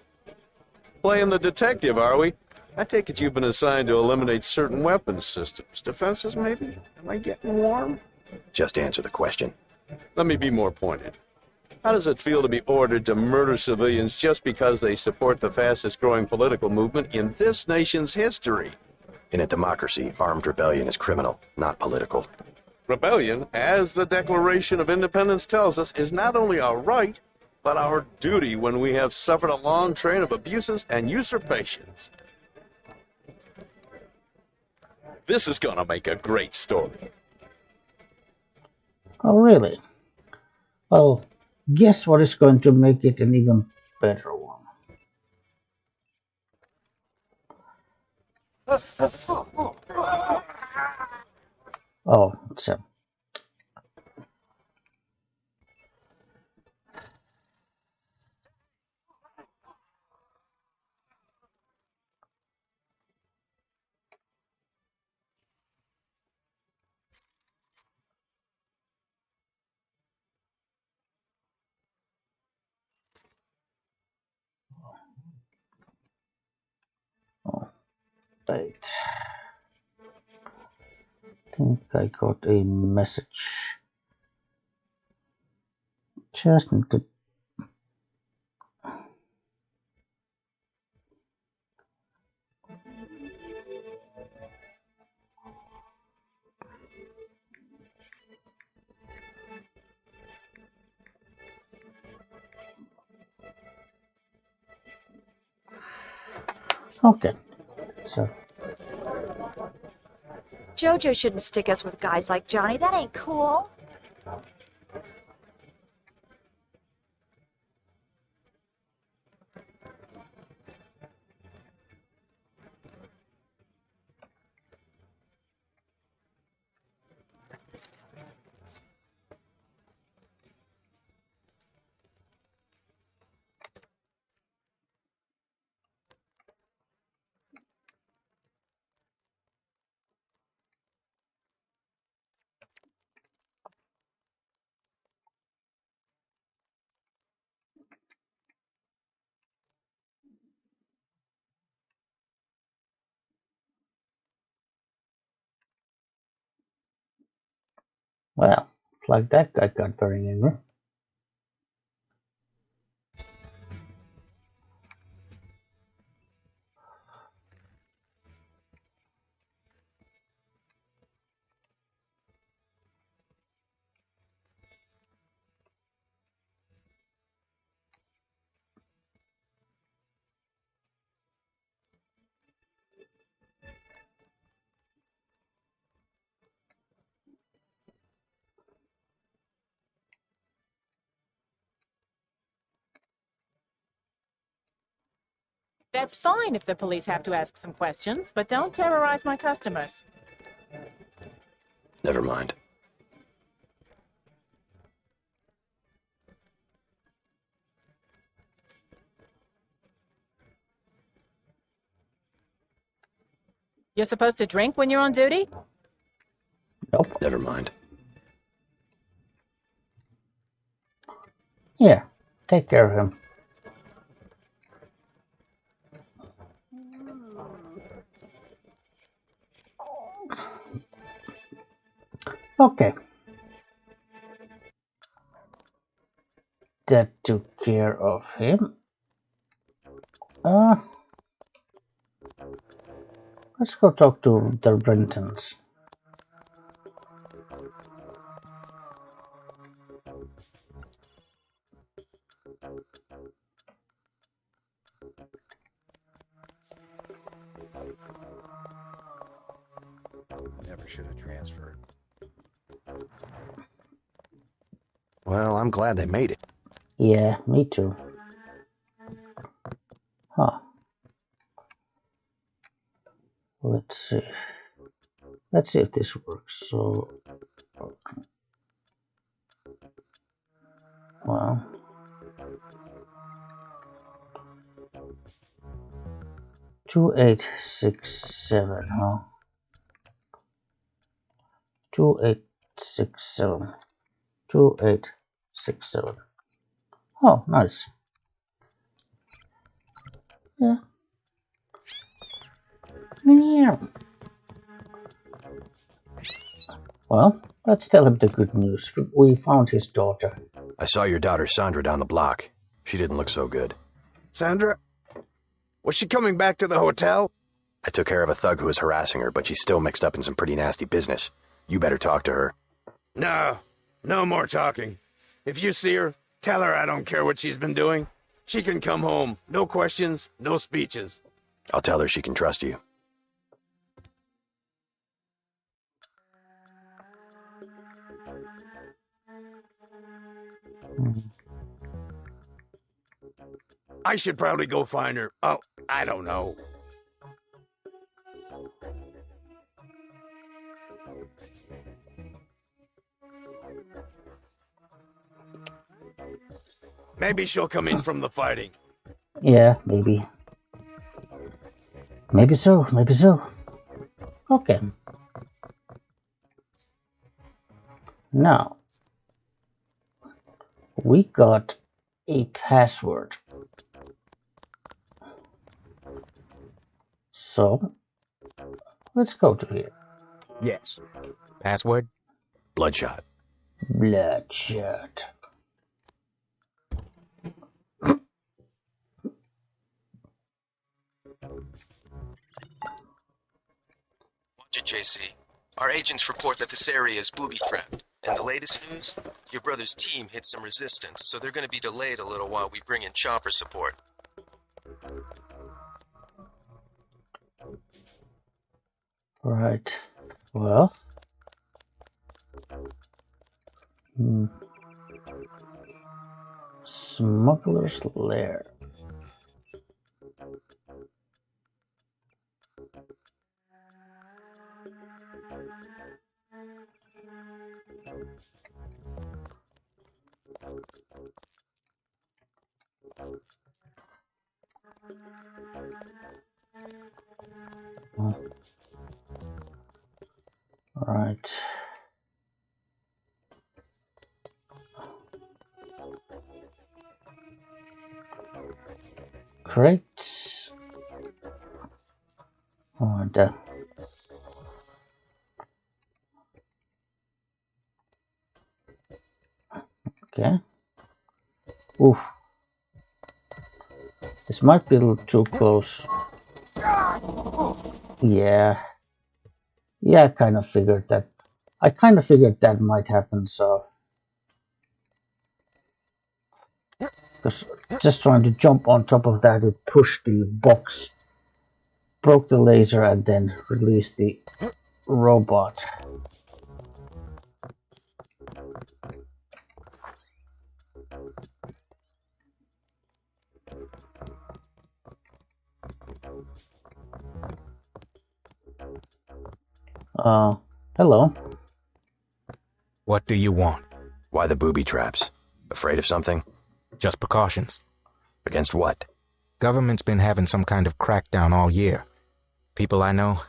Playing the detective, are we? I take it you've been assigned to eliminate certain weapons systems. Defenses, maybe? Am I getting warm? Just answer the question. Let me be more pointed. How does it feel to be ordered to murder civilians just because they support the fastest-growing political movement in this nation's history? In a democracy, armed rebellion is criminal, not political. Rebellion, as the Declaration of Independence tells us, is not only our right, but our duty when we have suffered a long train of abuses and usurpations. This is gonna make a great story. Oh, really? Well, guess what is going to make it an even better one? Oh, it's a... Oh, wait. I think I got a message. Just need to... Okay. So, Jojo shouldn't stick us with guys like Johnny. That ain't cool. well, it's like that guy got very angry. That's fine if the police have to ask some questions, but don't terrorize my customers. Never mind. You're supposed to drink when you're on duty? Nope. Never mind. Here, take care of him. Okay. That took care of him. Let's go talk to the Brentons. Never should have transferred. Well, I'm glad they made it. Yeah, me too. Huh. Let's see. Let's see if this works. So, well, 2867, huh? 2867. 2867. Oh, nice. Yeah. Yeah. Well, let's tell him the good news. We found his daughter. I saw your daughter Sandra down the block. She didn't look so good. Sandra? Was she coming back to the hotel? I took care of a thug who was harassing her, but she's still mixed up in some pretty nasty business. You better talk to her. No. No more talking. If you see her, tell her I don't care what she's been doing. She can come home. No questions, no speeches. I'll tell her she can trust you. I should probably go find her. Oh, I don't know. Maybe she'll come in from the fighting. Yeah, maybe. Maybe so, maybe so. Okay. Now, we got a password. So, let's go to here. Yes. Password? Bloodshot. Bloodshot. Watch it, JC. Our agents report that this area is booby-trapped. And the latest news? Your brother's team hit some resistance, so they're going to be delayed a little while we bring in chopper support. Right. Well. Smuggler's Lair. Right. Crates. And okay. Oof. This might be a little too close. Yeah. Yeah, I kind of figured that. I kind of figured that might happen, so. Because just trying to jump on top of that, it pushed the box, broke the laser, and then released the robot. Hello. What do you want? Why the booby traps? Afraid of something? Just precautions. Against what? Government's been having some kind of crackdown all year. People I know,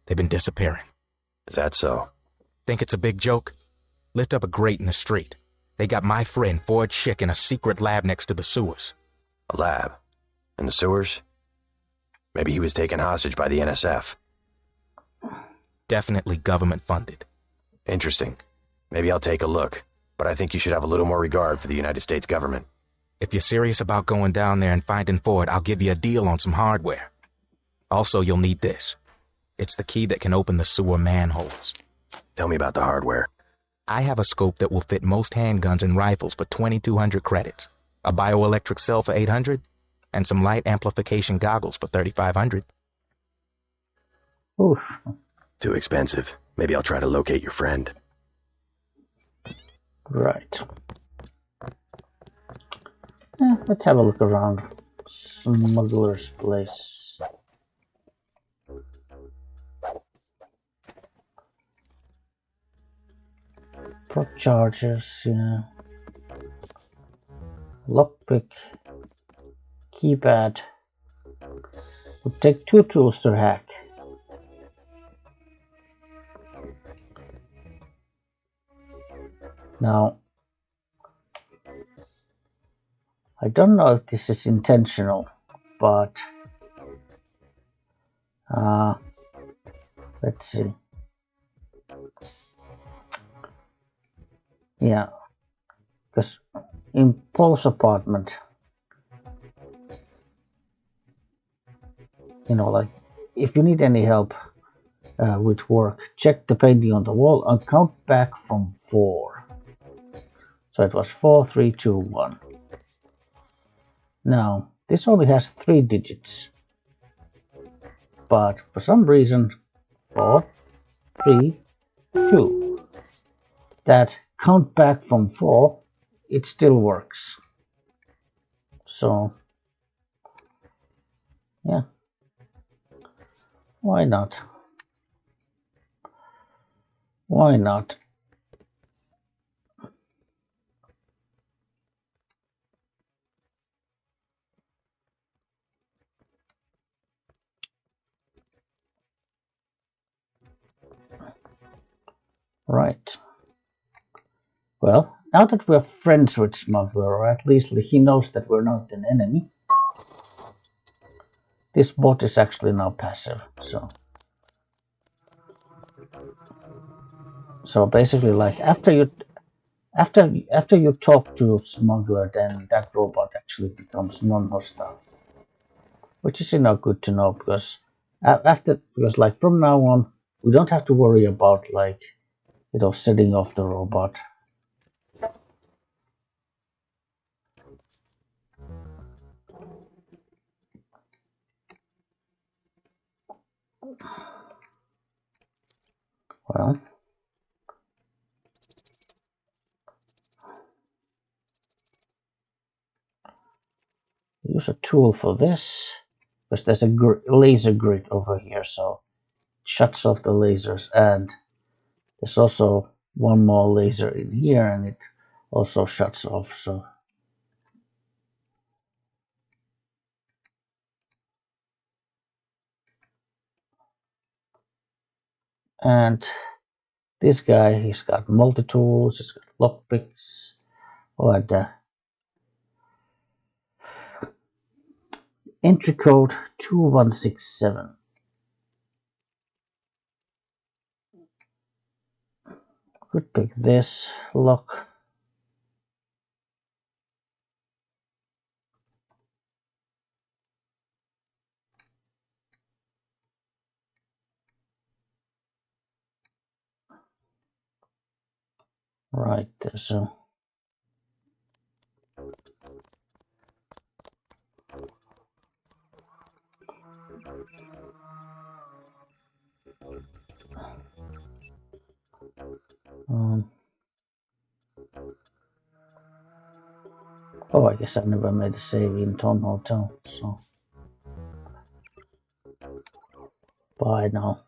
they've been disappearing. Is that so? Think it's a big joke? Lift up a grate in the street. They got my friend Ford Schick in a secret lab next to the sewers. A lab? In the sewers? Maybe he was taken hostage by the NSF. Definitely government funded. Interesting. Maybe I'll take a look. But I think you should have a little more regard for the United States government. If you're serious about going down there and finding Ford, I'll give you a deal on some hardware. Also, you'll need this. It's the key that can open the sewer manholes. Tell me about the hardware. I have a scope that will fit most handguns and rifles for 2,200 credits, a bioelectric cell for 800, and some light amplification goggles for 3,500. Oof. Too expensive. Maybe I'll try to locate your friend. Right. Let's have a look around. Smuggler's Place. Proc chargers, yeah. Lockpick. Keypad. Would take 2 tools to hack. Now, I don't know if this is intentional, but let's see. Yeah, because in Paul's apartment, you know, like if you need any help with work, check the painting on the wall and count back from 4. So it was 4, 3, 2, 1. Now, this only has 3 digits. But for some reason, 4, 3, 2. That count back from 4, it still works. So, yeah. Why not? Why not? Right. Well, now that we're friends with Smuggler, or at least he knows that we're not an enemy, this bot is actually now passive, so basically, like after you talk to Smuggler, then that robot actually becomes non-hostile, which is good to know because like from now on we don't have to worry about like setting off the robot. Well, use a tool for this because there's a laser grid over here, so it shuts off the lasers, and there's also one more laser in here and it also shuts off, so and this guy, he's got multi-tools, he's got lockpicks, and entry code 2167. Could pick this lock. Right there, so oh, I guess I never made a save in Tom Hotel, so bye now.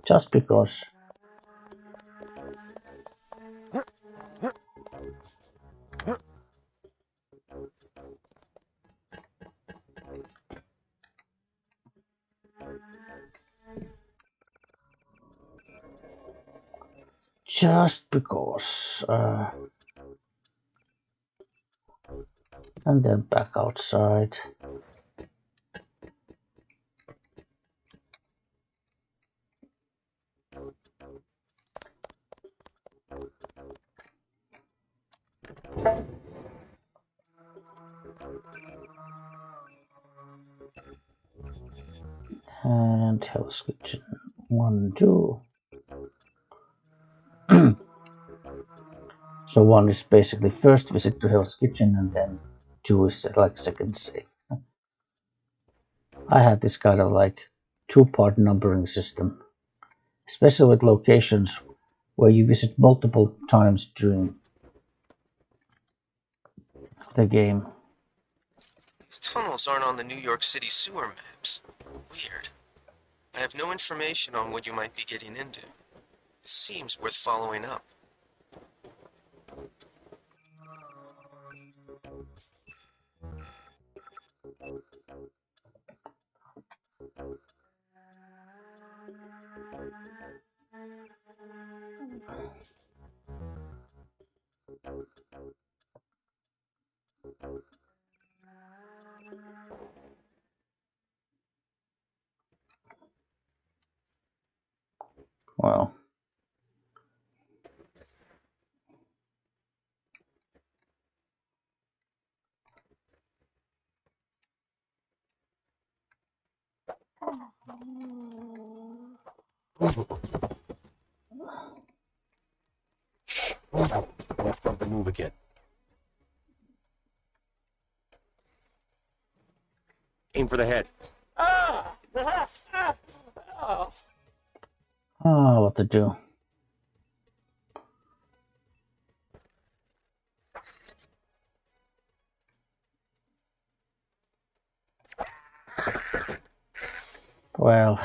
Just because. Just because. And then back outside. And Hell's Kitchen 1, 2. So 1 is basically first visit to Hell's Kitchen, and then 2 is like second save. I had this kind of like 2-part numbering system, especially with locations where you visit multiple times during the game. These tunnels aren't on the New York City sewer maps. Weird. I have no information on what you might be getting into. This seems worth following up. Well, Let something move again. Aim for the head. what to do? Well,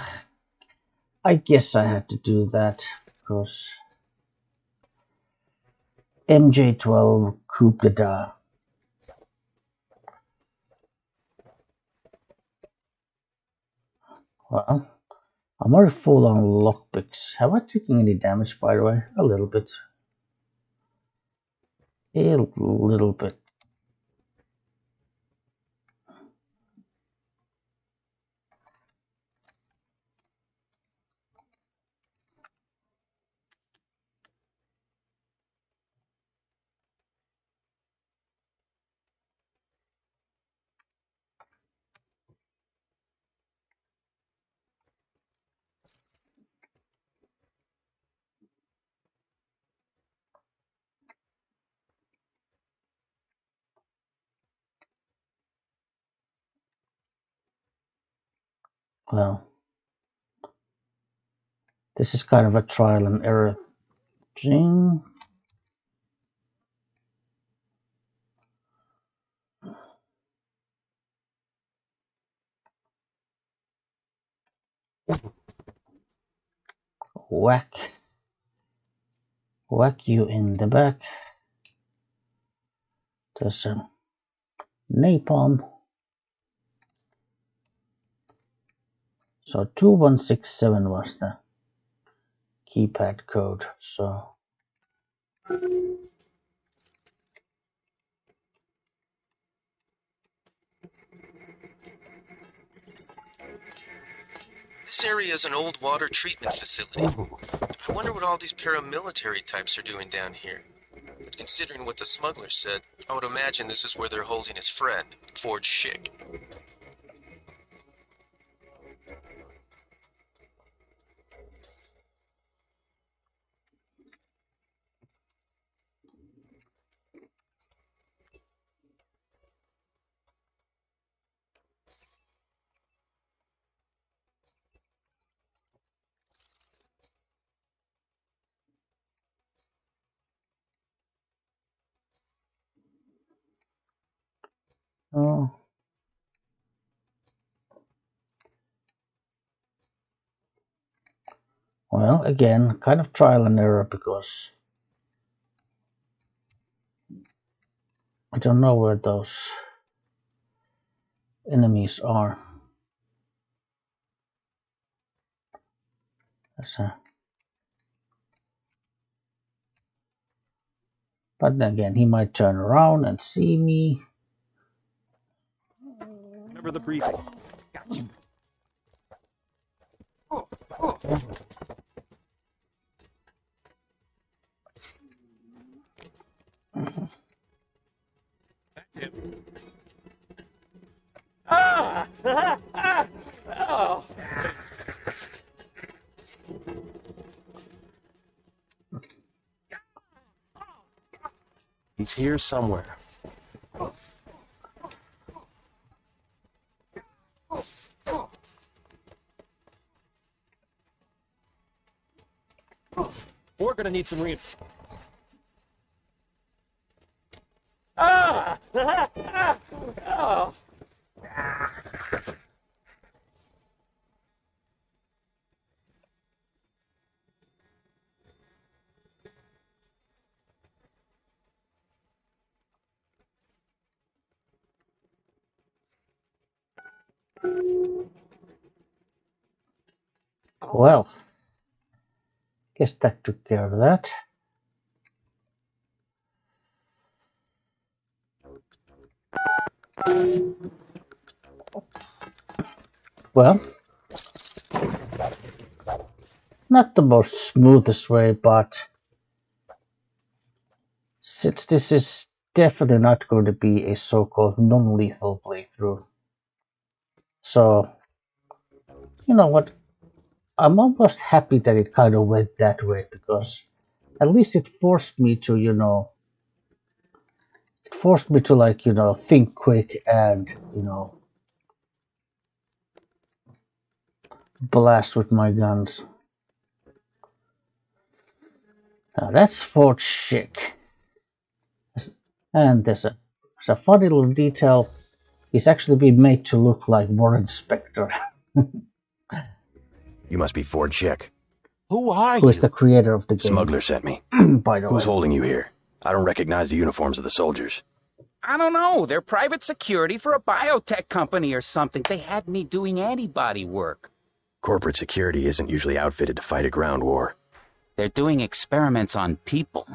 I guess I had to do that because MJ12 Coupe de Da. Well, I'm very full on lockpicks. Have I taken any damage, by the way? A little bit. A little bit. Well, this is kind of a trial and error thing. Whack. Whack you in the back. There's a napalm. So 2167 was the keypad code. So This area is an old water treatment facility. I wonder what all these paramilitary types are doing down here. But considering what the smuggler said, I would imagine this is where they're holding his friend, Ford Schick. oh. Well, again, kind of trial and error because I don't know where those enemies are. But then again, he might turn around and see me. Remember the briefing. Gotcha. That's it. Ah! Oh. He's here somewhere. We're gonna need some reinforcements. Ah! Oh. Well, guess that took care of that. Well, not the most smoothest way, but since this is definitely not going to be a so-called non-lethal playthrough, so you know what, I'm almost happy that it kind of went that way because at least it forced me to, think quick and, blast with my guns. Now that's Fort Schick. And there's a funny little detail. He's actually been made to look like Warren Spector. You must be Ford Schick. Who are Who is the creator of the game. Smuggler sent me. By the Who's way. holding you here? I don't recognize the uniforms of the soldiers. I don't know. They're private security for a biotech company or something. They had me doing antibody work. Corporate security isn't usually outfitted to fight a ground war. They're doing experiments on people.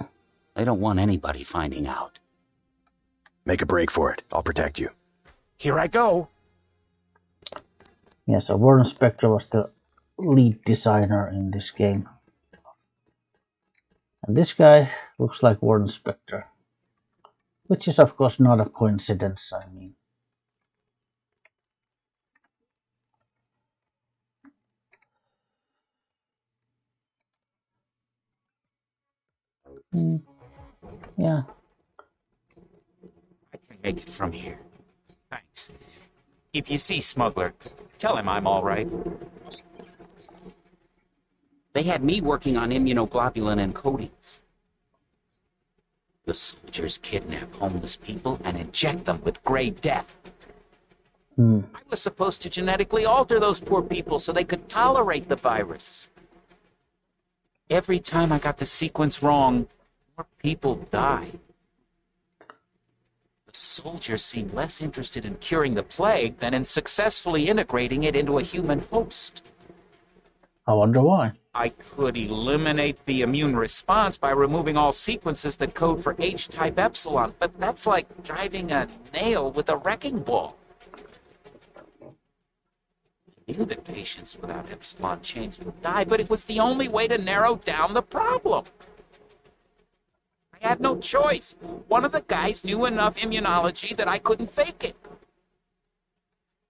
They don't want anybody finding out. Make a break for it. I'll protect you. Here I go. Yeah, so Warren Spector was the lead designer in this game. And this guy looks like Warren Spector. Which is, of course, not a coincidence, I mean. Yeah. I can make it from here. Thanks. If you see Smuggler, tell him I'm all right. They had me working on immunoglobulin encodings. The soldiers kidnap homeless people and inject them with gray death. I was supposed to genetically alter those poor people so they could tolerate the virus. Every time I got the sequence wrong, more people die. The soldiers seem less interested in curing the plague than in successfully integrating it into a human host. I wonder why. I could eliminate the immune response by removing all sequences that code for H-type epsilon, but that's like driving a nail with a wrecking ball. I knew that patients without epsilon chains would die, but it was the only way to narrow down the problem. I had no choice. One of the guys knew enough immunology that I couldn't fake it.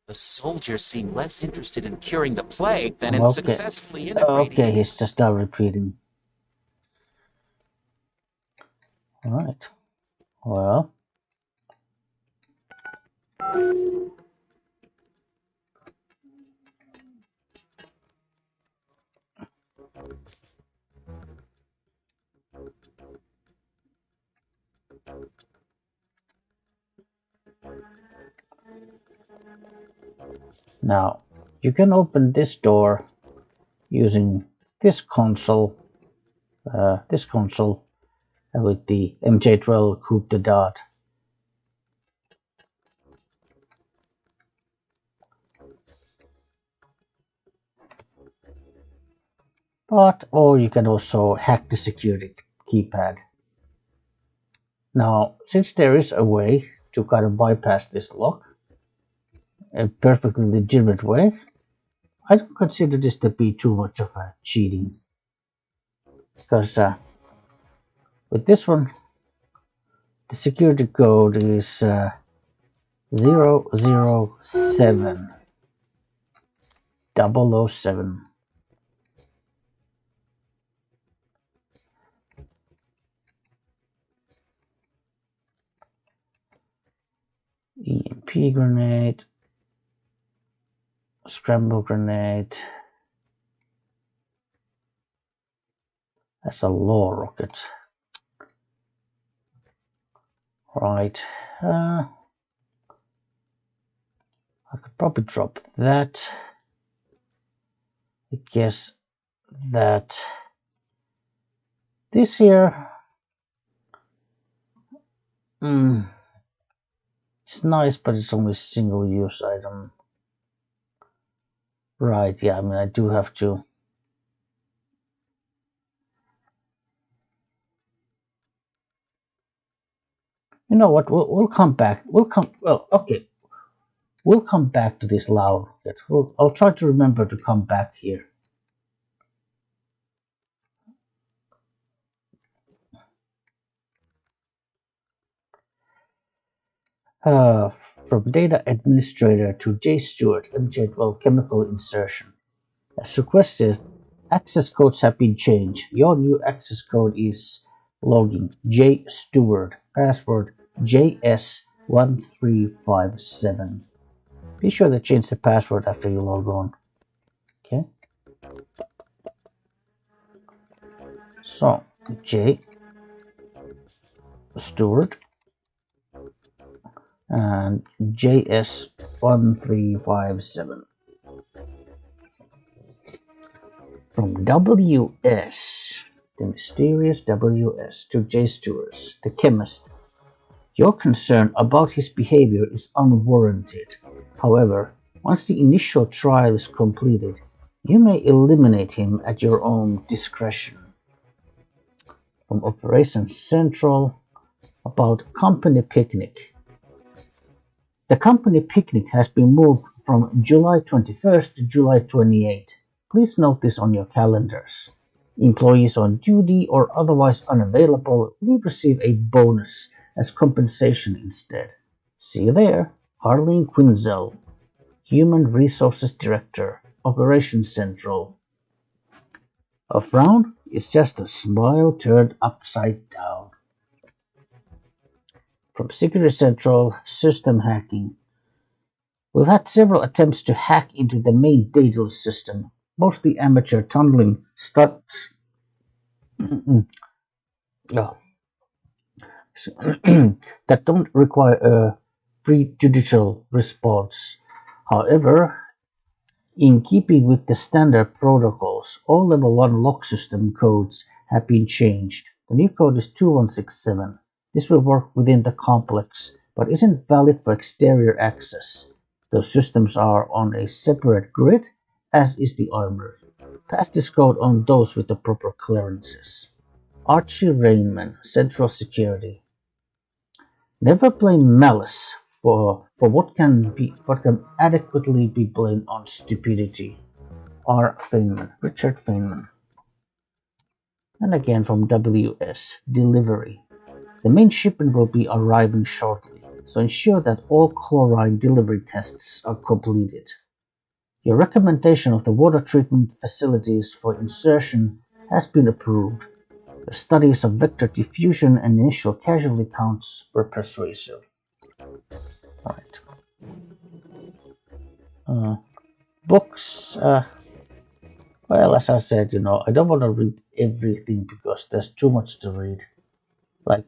The soldiers seem less interested in curing the plague than in successfully integrating Okay, he's just done repeating. Alright. Well. Now, you can open this door using this console with the MJ12 Coupe de Dot. Or you can also hack the security keypad. Now, since there is a way to kind of bypass this lock, a perfectly legitimate way, I don't consider this to be too much of a cheating. Because with this one, the security code is 007 007. EMP grenade, scramble grenade. That's a law rocket. Right. I could probably drop that. I guess that this here, it's nice, but it's only single-use item. Right, yeah, I mean, I do have to. You know what? We'll come back. Okay. We'll come back to this loud rocket. I'll try to remember to come back here. From data administrator to J. Stewart, MJ12 chemical insertion. As requested, access codes have been changed. Your new access code is login J. Stewart, password JS1357. Be sure to change the password after you log on. Okay. So, J. Stewart and JS1357. From WS, the mysterious WS, to J. Stewart, the chemist. Your concern about his behavior is unwarranted. However, once the initial trial is completed, You may eliminate him at your own discretion. From Operations Central about company picnic. The company picnic has been moved from July 21st to July 28th. Please note this on your calendars. Employees on duty or otherwise unavailable will receive a bonus as compensation instead. See you there. Harleen Quinzel, Human Resources Director, Operations Central. A frown is just a smile turned upside down. From Security Central, System Hacking. We've had several attempts to hack into the main Daedalus system, mostly amateur tunneling stunts. Oh. That don't require a prejudicial response. However, in keeping with the standard protocols, all Level 1 lock system codes have been changed. The new code is 2167. This will work within the complex, but isn't valid for exterior access. Those systems are on a separate grid, as is the armory. Pass this code on those with the proper clearances. Archie Rainman, Central Security. Never blame malice for what can adequately be blamed on stupidity. R. Feynman, Richard Feynman. And again from WS, Delivery. The main shipment will be arriving shortly, so ensure that all chlorine delivery tests are completed. Your recommendation of the water treatment facilities for insertion has been approved. The studies of vector diffusion and initial casualty counts were persuasive. Right. Books. Well, as I said, I don't want to read everything because there's too much to read. Like,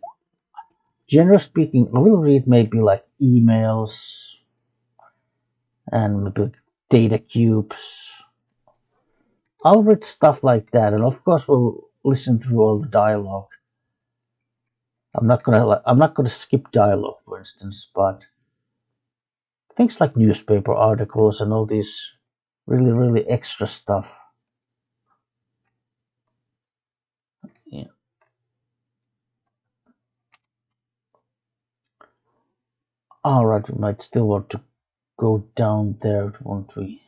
generally speaking, I will read maybe like emails and maybe data cubes. I'll read stuff like that, and of course, we'll listen through all the dialogue. I'm not gonna skip dialogue, for instance, but things like newspaper articles and all these really, really extra stuff. Yeah. All right, we might still want to go down there, won't we?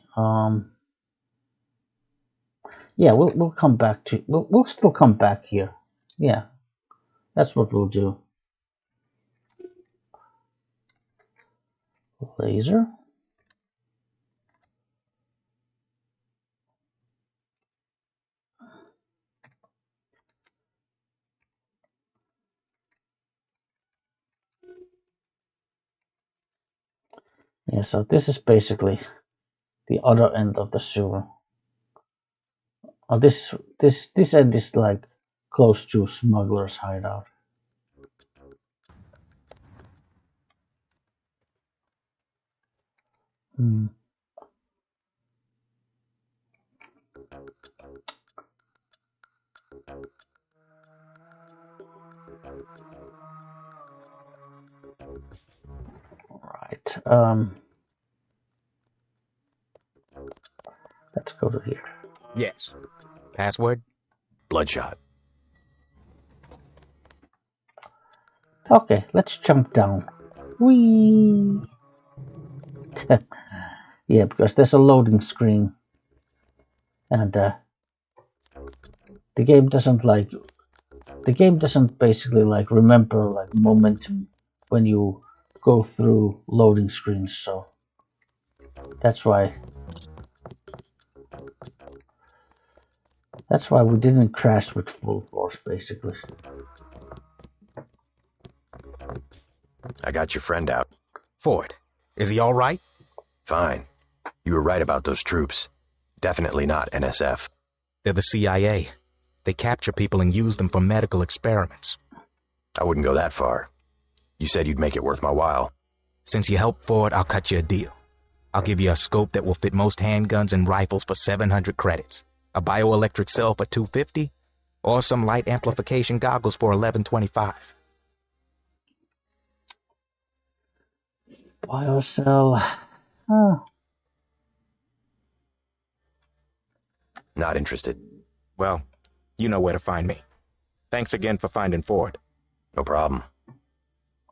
Yeah, we'll come back to we'll still come back here. Yeah, that's what we'll do. Laser. Yeah, so this is basically the other end of the sewer. Oh, this end is like close to smuggler's hideout. Hmm. Right. Let's go to here. Yes. Password? Bloodshot. Okay, let's jump down. Whee! Yeah, because there's a loading screen, and the game doesn't basically like remember like momentum when you go through loading screens, so that's why we didn't crash with full force, basically. I got your friend out. Ford, is he all right? Fine. You were right about those troops. Definitely not NSF. They're the CIA. They capture people and use them for medical experiments. I wouldn't go that far. You said you'd make it worth my while. Since you helped Ford, I'll cut you a deal. I'll give you a scope that will fit most handguns and rifles for 700 credits, a bioelectric cell for 250, or some light amplification goggles for 1125. Biocell. Not interested. Well, you know where to find me. Thanks again for finding Ford. No problem.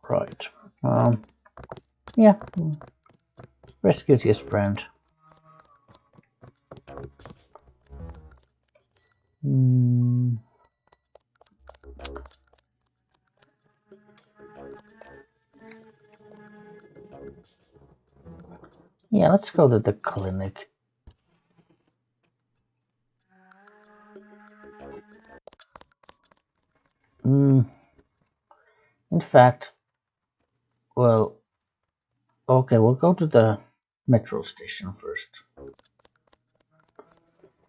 Right. Yeah. Rescued his friend. Yeah, let's go to the clinic. In fact, well, okay, we'll go to the metro station first.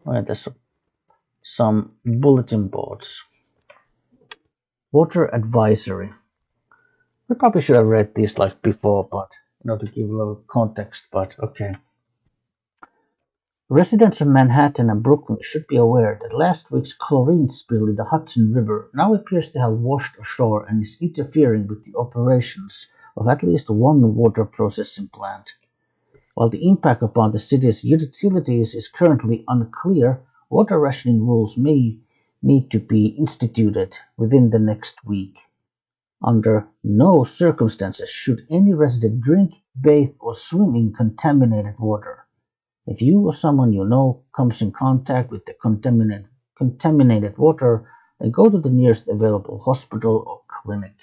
Right, there's some bulletin boards. Water advisory. We probably should have read these like before, but to give a little context, but okay. Residents of Manhattan and Brooklyn should be aware that last week's chlorine spill in the Hudson River now appears to have washed ashore and is interfering with the operations of at least one water processing plant. While the impact upon the city's utilities is currently unclear, water rationing rules may need to be instituted within the next week. Under no circumstances should any resident drink, bathe, or swim in contaminated water. If you or someone you know comes in contact with the contaminated water, then go to the nearest available hospital or clinic.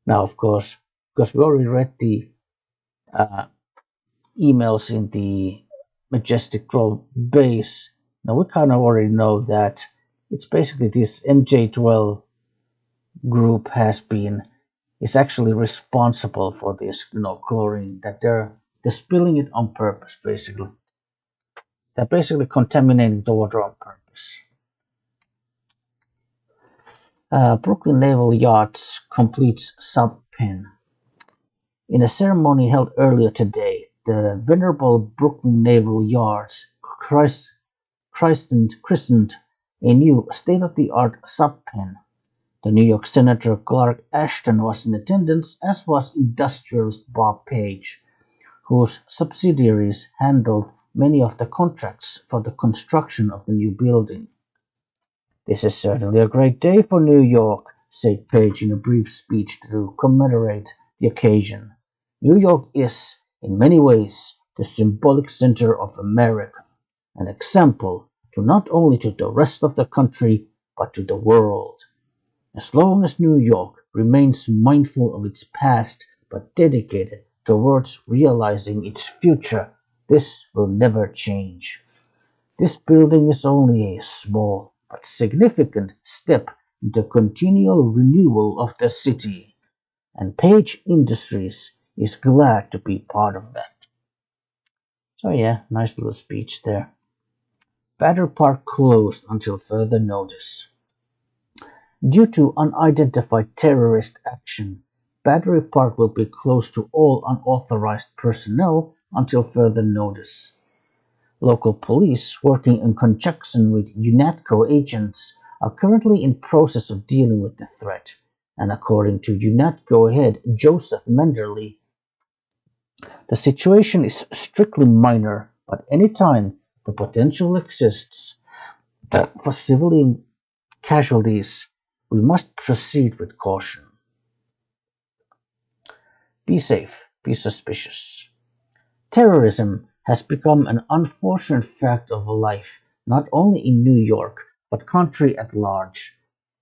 Now, of course, because we already read the emails in the Majestic Grove base, now we kind of already know that it's basically this MJ12 group is actually responsible for this, chlorine, that they're spilling it on purpose, basically. They're basically contaminating the water on purpose. Brooklyn Naval Yards completes sub-pen. In a ceremony held earlier today, the venerable Brooklyn Naval Yards christened a new state-of-the-art sub-pen. The New York Senator Clark Ashton was in attendance, as was industrialist Bob Page, whose subsidiaries handled many of the contracts for the construction of the new building. "This is certainly a great day for New York," said Page in a brief speech to commemorate the occasion. "New York is, in many ways, the symbolic center of America, an example to not only to the rest of the country, but to the world. As long as New York remains mindful of its past but dedicated towards realizing its future, this will never change. This building is only a small but significant step in the continual renewal of the city, and Page Industries is glad to be part of that." So yeah, nice little speech there. Battery Park closed until further notice. Due to unidentified terrorist action, Battery Park will be closed to all unauthorized personnel until further notice. Local police, working in conjunction with UNATCO agents, are currently in process of dealing with the threat, and according to UNATCO head Joseph Menderly, the situation is strictly minor, but anytime the potential exists for civilian casualties, we must proceed with caution. Be safe, be suspicious. Terrorism has become an unfortunate fact of life, not only in New York, but country at large.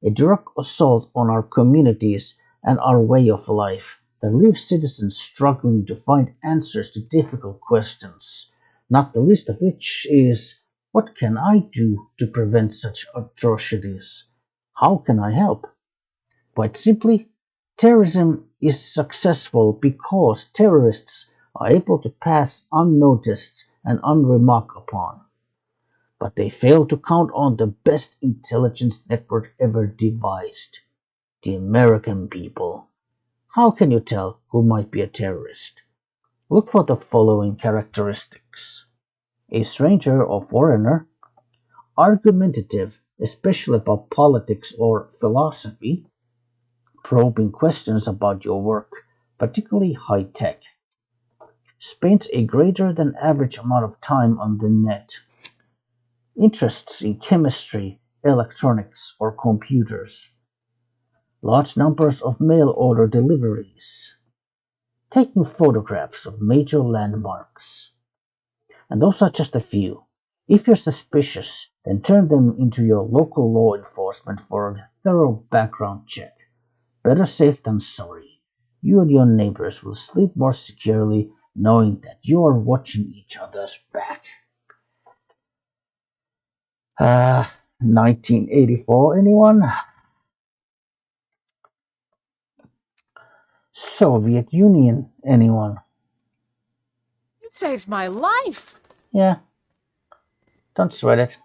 A direct assault on our communities and our way of life that leaves citizens struggling to find answers to difficult questions, not the least of which is, what can I do to prevent such atrocities? How can I help? Quite simply, terrorism is successful because terrorists are able to pass unnoticed and unremarked upon. But they fail to count on the best intelligence network ever devised, the American people. How can you tell who might be a terrorist? Look for the following characteristics: a stranger or foreigner, argumentative, especially about politics or philosophy, probing questions about your work, particularly high tech, spends a greater than average amount of time on the net, interests in chemistry, electronics, or computers, large numbers of mail order deliveries, taking photographs of major landmarks. And those are just a few. If you're suspicious, then turn them into your local law enforcement for a thorough background check. Better safe than sorry. You and your neighbors will sleep more securely knowing that you are watching each other's back. 1984, anyone? Soviet Union, anyone? You saved my life. Yeah. Don't sweat it.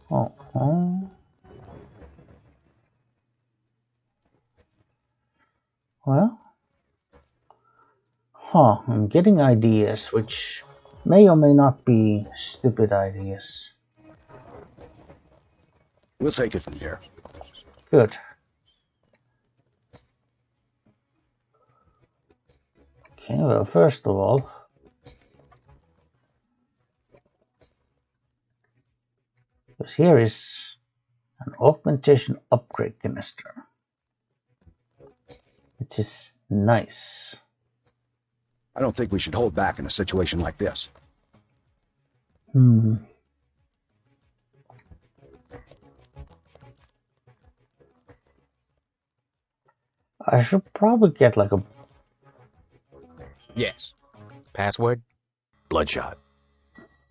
Oh. Well. I'm getting ideas which may or may not be stupid ideas. We'll take it from here. Good. Okay, well, first of all, because here is an augmentation upgrade canister, which is nice. I don't think we should hold back in a situation like this. I should probably get like a... Yes. Password? Bloodshot.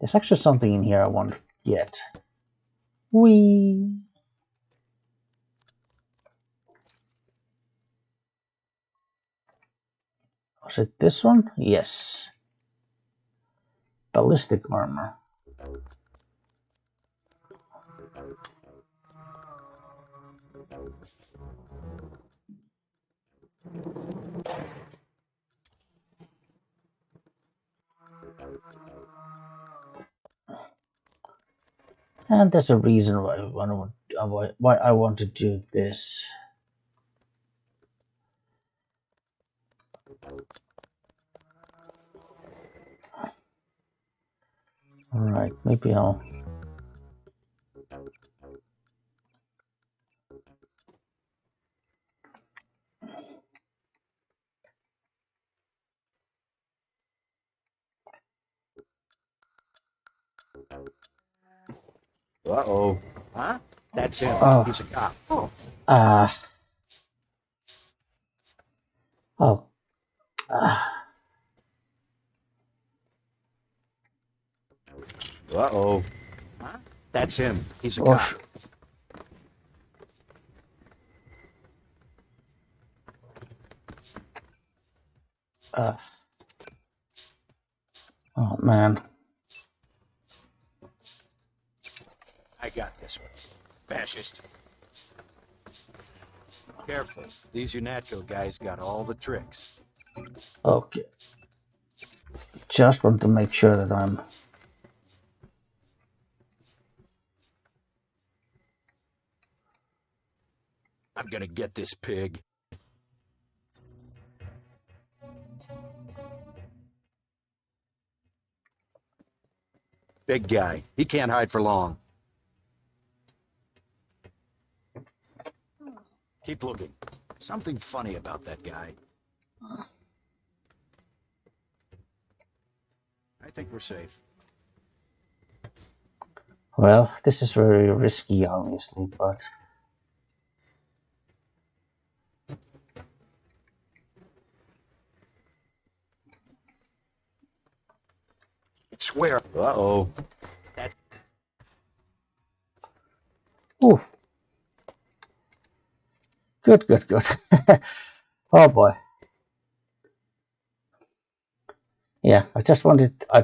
There's actually something in here I want to get. Whee! Was it this one? Yes. Ballistic armor. And there's a reason why I want to do this. Alright, maybe I'll... Uh-oh. Huh? That's him. Oh. He's a cop. Oh. Oh. Uh-oh. Huh? That's him. He's a Gosh. cop. Oh, man. I got this one. Fascist. Careful. These UNATCO guys got all the tricks. Okay. Just want to make sure that I'm... I'm gonna get this pig. Big guy. He can't hide for long. Keep looking. Something funny about that guy. I think we're safe. Well, this is very risky, obviously, but... Swear. Uh-oh. That's... Ooh. Good. Oh boy. Yeah, I just wanted a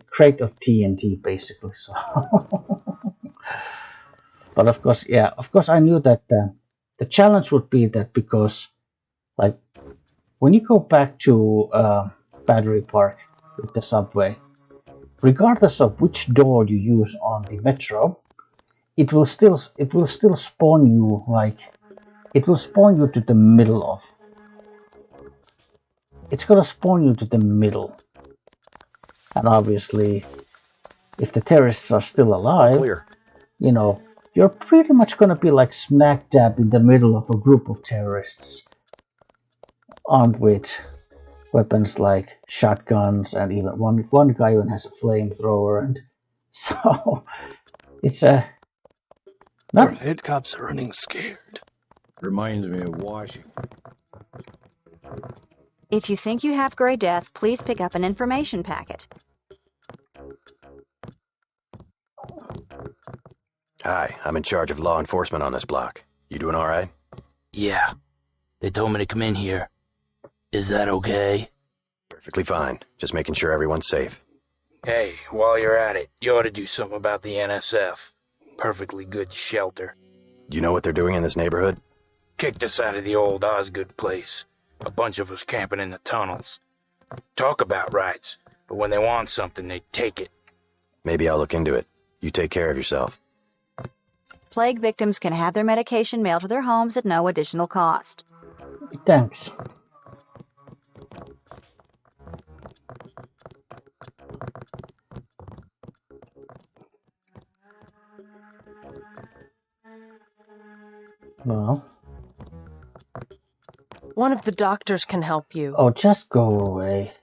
crate of TNT basically. So, but of course, I knew that the challenge would be that because, like, when you go back to Battery Park with the subway, regardless of which door you use on the metro, it will still spawn you like. It will spawn you to the middle of. It's gonna spawn you to the middle. And obviously, if the terrorists are still alive, clear. you know, you're pretty much gonna be like smack dab in the middle of a group of terrorists, armed with weapons like shotguns, and even one guy even has a flamethrower, and so it's a Alright, cops are running scared. Reminds me of Washington. If you think you have Gray Death, please pick up an information packet. Hi, I'm in charge of law enforcement on this block. You doing all right? Yeah. They told me to come in here. Is that okay? Perfectly fine. Just making sure everyone's safe. Hey, while you're at it, you ought to do something about the NSF. Perfectly good shelter. You know what they're doing in this neighborhood? Kicked us out of the old Osgood place. A bunch of us camping in the tunnels. Talk about rights, but when they want something, they take it. Maybe I'll look into it. You take care of yourself. Plague victims can have their medication mailed to their homes at no additional cost. Thanks. Well. One of the doctors can help you. Oh, just go away.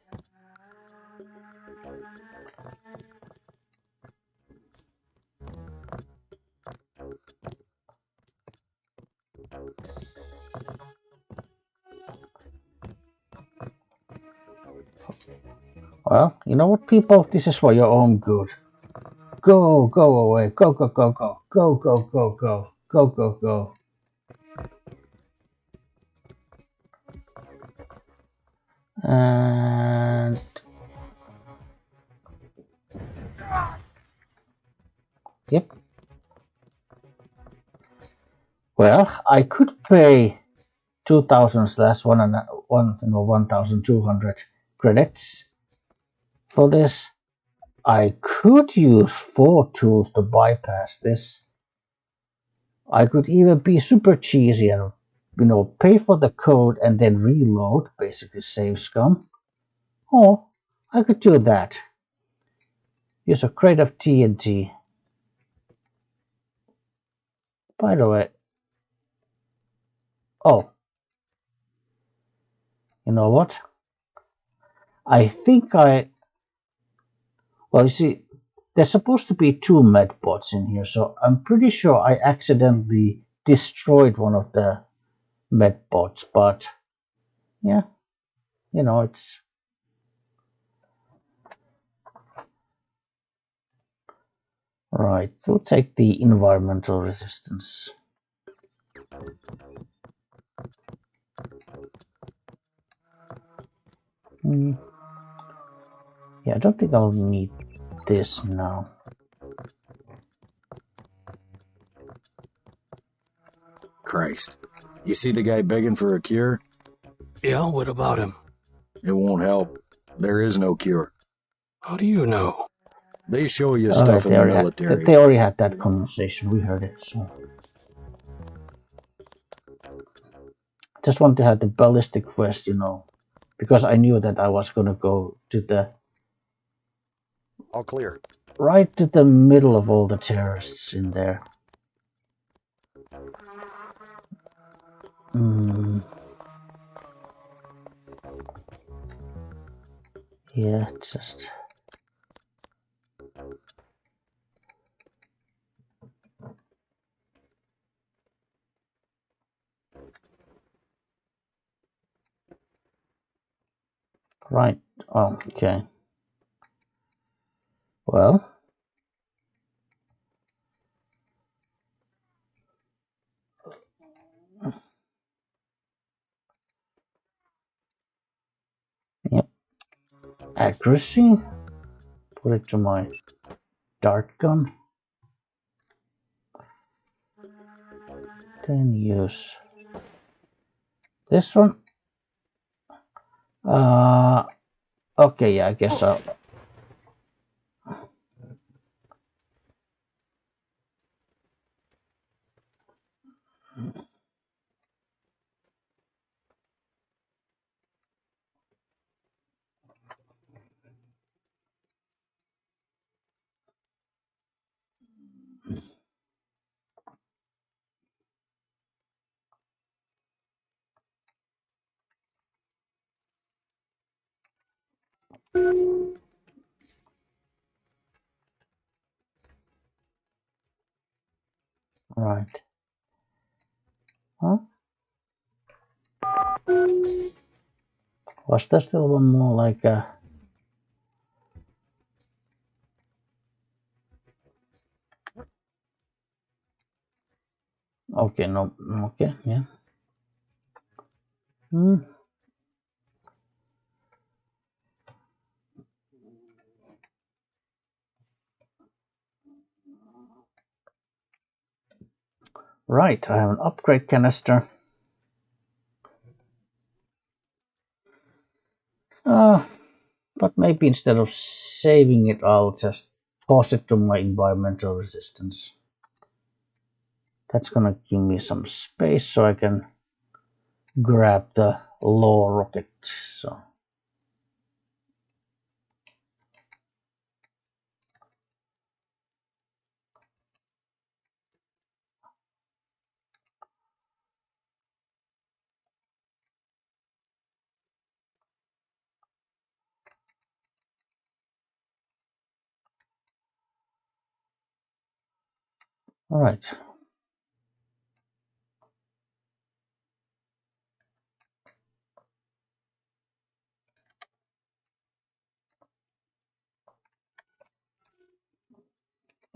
Well, you know what, people? This is for your own good. Go away. Go. Go. And yep. Well, I could pay 2,000 slash 1,200 credits for this. I could use 4 tools to bypass this. I could even be super cheesy and, pay for the code and then reload, basically save scum. Or I could do that. Use a crate of TNT. By the way, oh, you know what? I think well, you see, there's supposed to be 2 medbots in here, so I'm pretty sure I accidentally destroyed one of the medbots, but yeah, it's right. We'll take the environmental resistance. Yeah, I don't think I'll need this now. Christ. You see the guy begging for a cure? Yeah, what about him? It won't help. There is no cure. How do you know? They show you stuff in the military. They already had that conversation. We heard it, so. Just want to have the ballistic quest, because I knew that I was going to go to the... All clear. Right to the middle of all the terrorists in there. Yeah, just... Right. Oh, okay. Well. Yep. Accuracy. Put it to my dart gun. Then use this one. Okay, yeah, I guess so. Right. Huh? Was there still one more like a... Okay, no, okay, yeah. Right, I have an upgrade canister. But maybe instead of saving it, I'll just toss it to my environmental resistance. That's gonna give me some space so I can grab the law rocket. So. All right.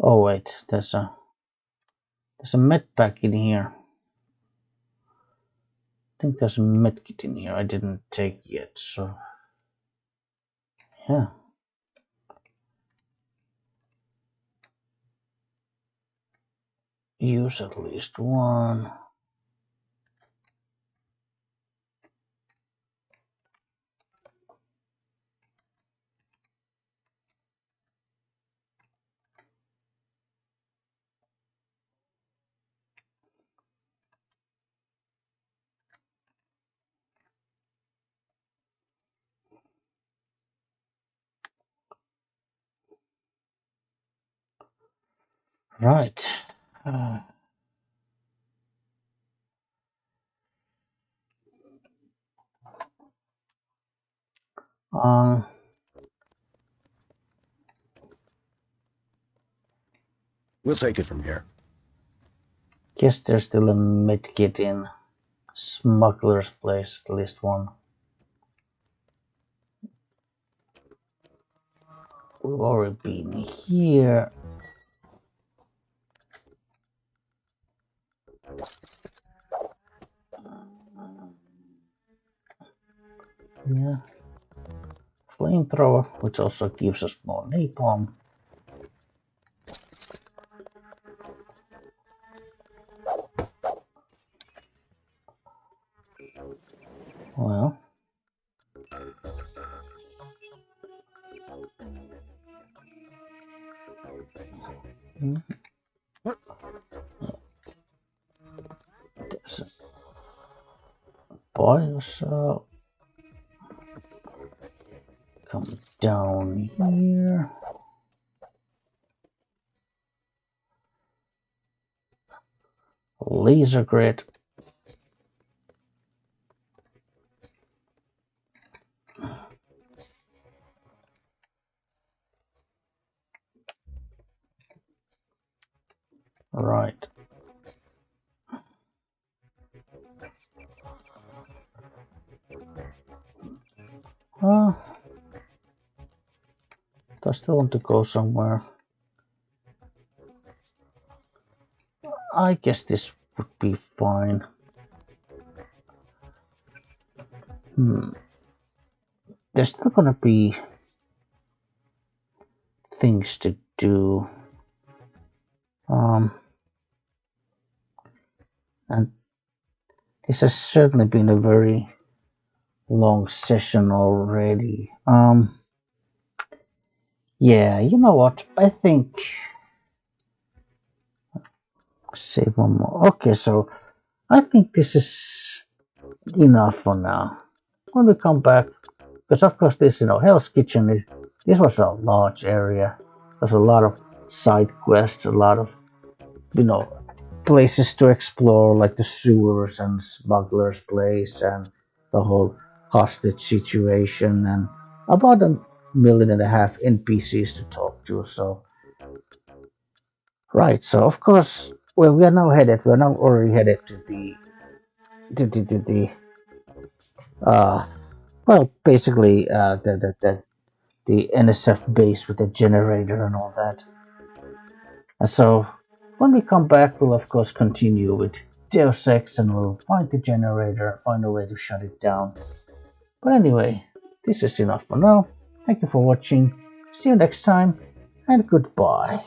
Oh wait, there's a med pack in here. I think there's a med kit in here I didn't take yet, so yeah. Use at least one. Right. Um, We'll take it from here. guess there's still a med kit in Smuggler's Place, at least one. We've already been here. Yeah. Flamethrower, which also gives us more napalm. Well. There's a biosol. Come down here. Laser grid. Right. Do I still want to go somewhere? I guess this would be fine. There's still gonna be things to do. And this has certainly been a very long session already. Yeah, you know what? I think save one more. Okay, so I think this is enough for now. When we come back, because of course this, Hell's Kitchen this was a large area. There's a lot of side quests, a lot of, places to explore, like the sewers and Smuggler's Place and the whole hostage situation and about million and a half NPCs to talk to. So, right. So of course, well, we are now headed. We are now already headed to the well, basically the NSF base with the generator and all that. And so when we come back, we'll of course continue with Deus Ex and we'll find the generator, find a way to shut it down. But anyway, this is enough for now. Thank you for watching. See you next time, and goodbye.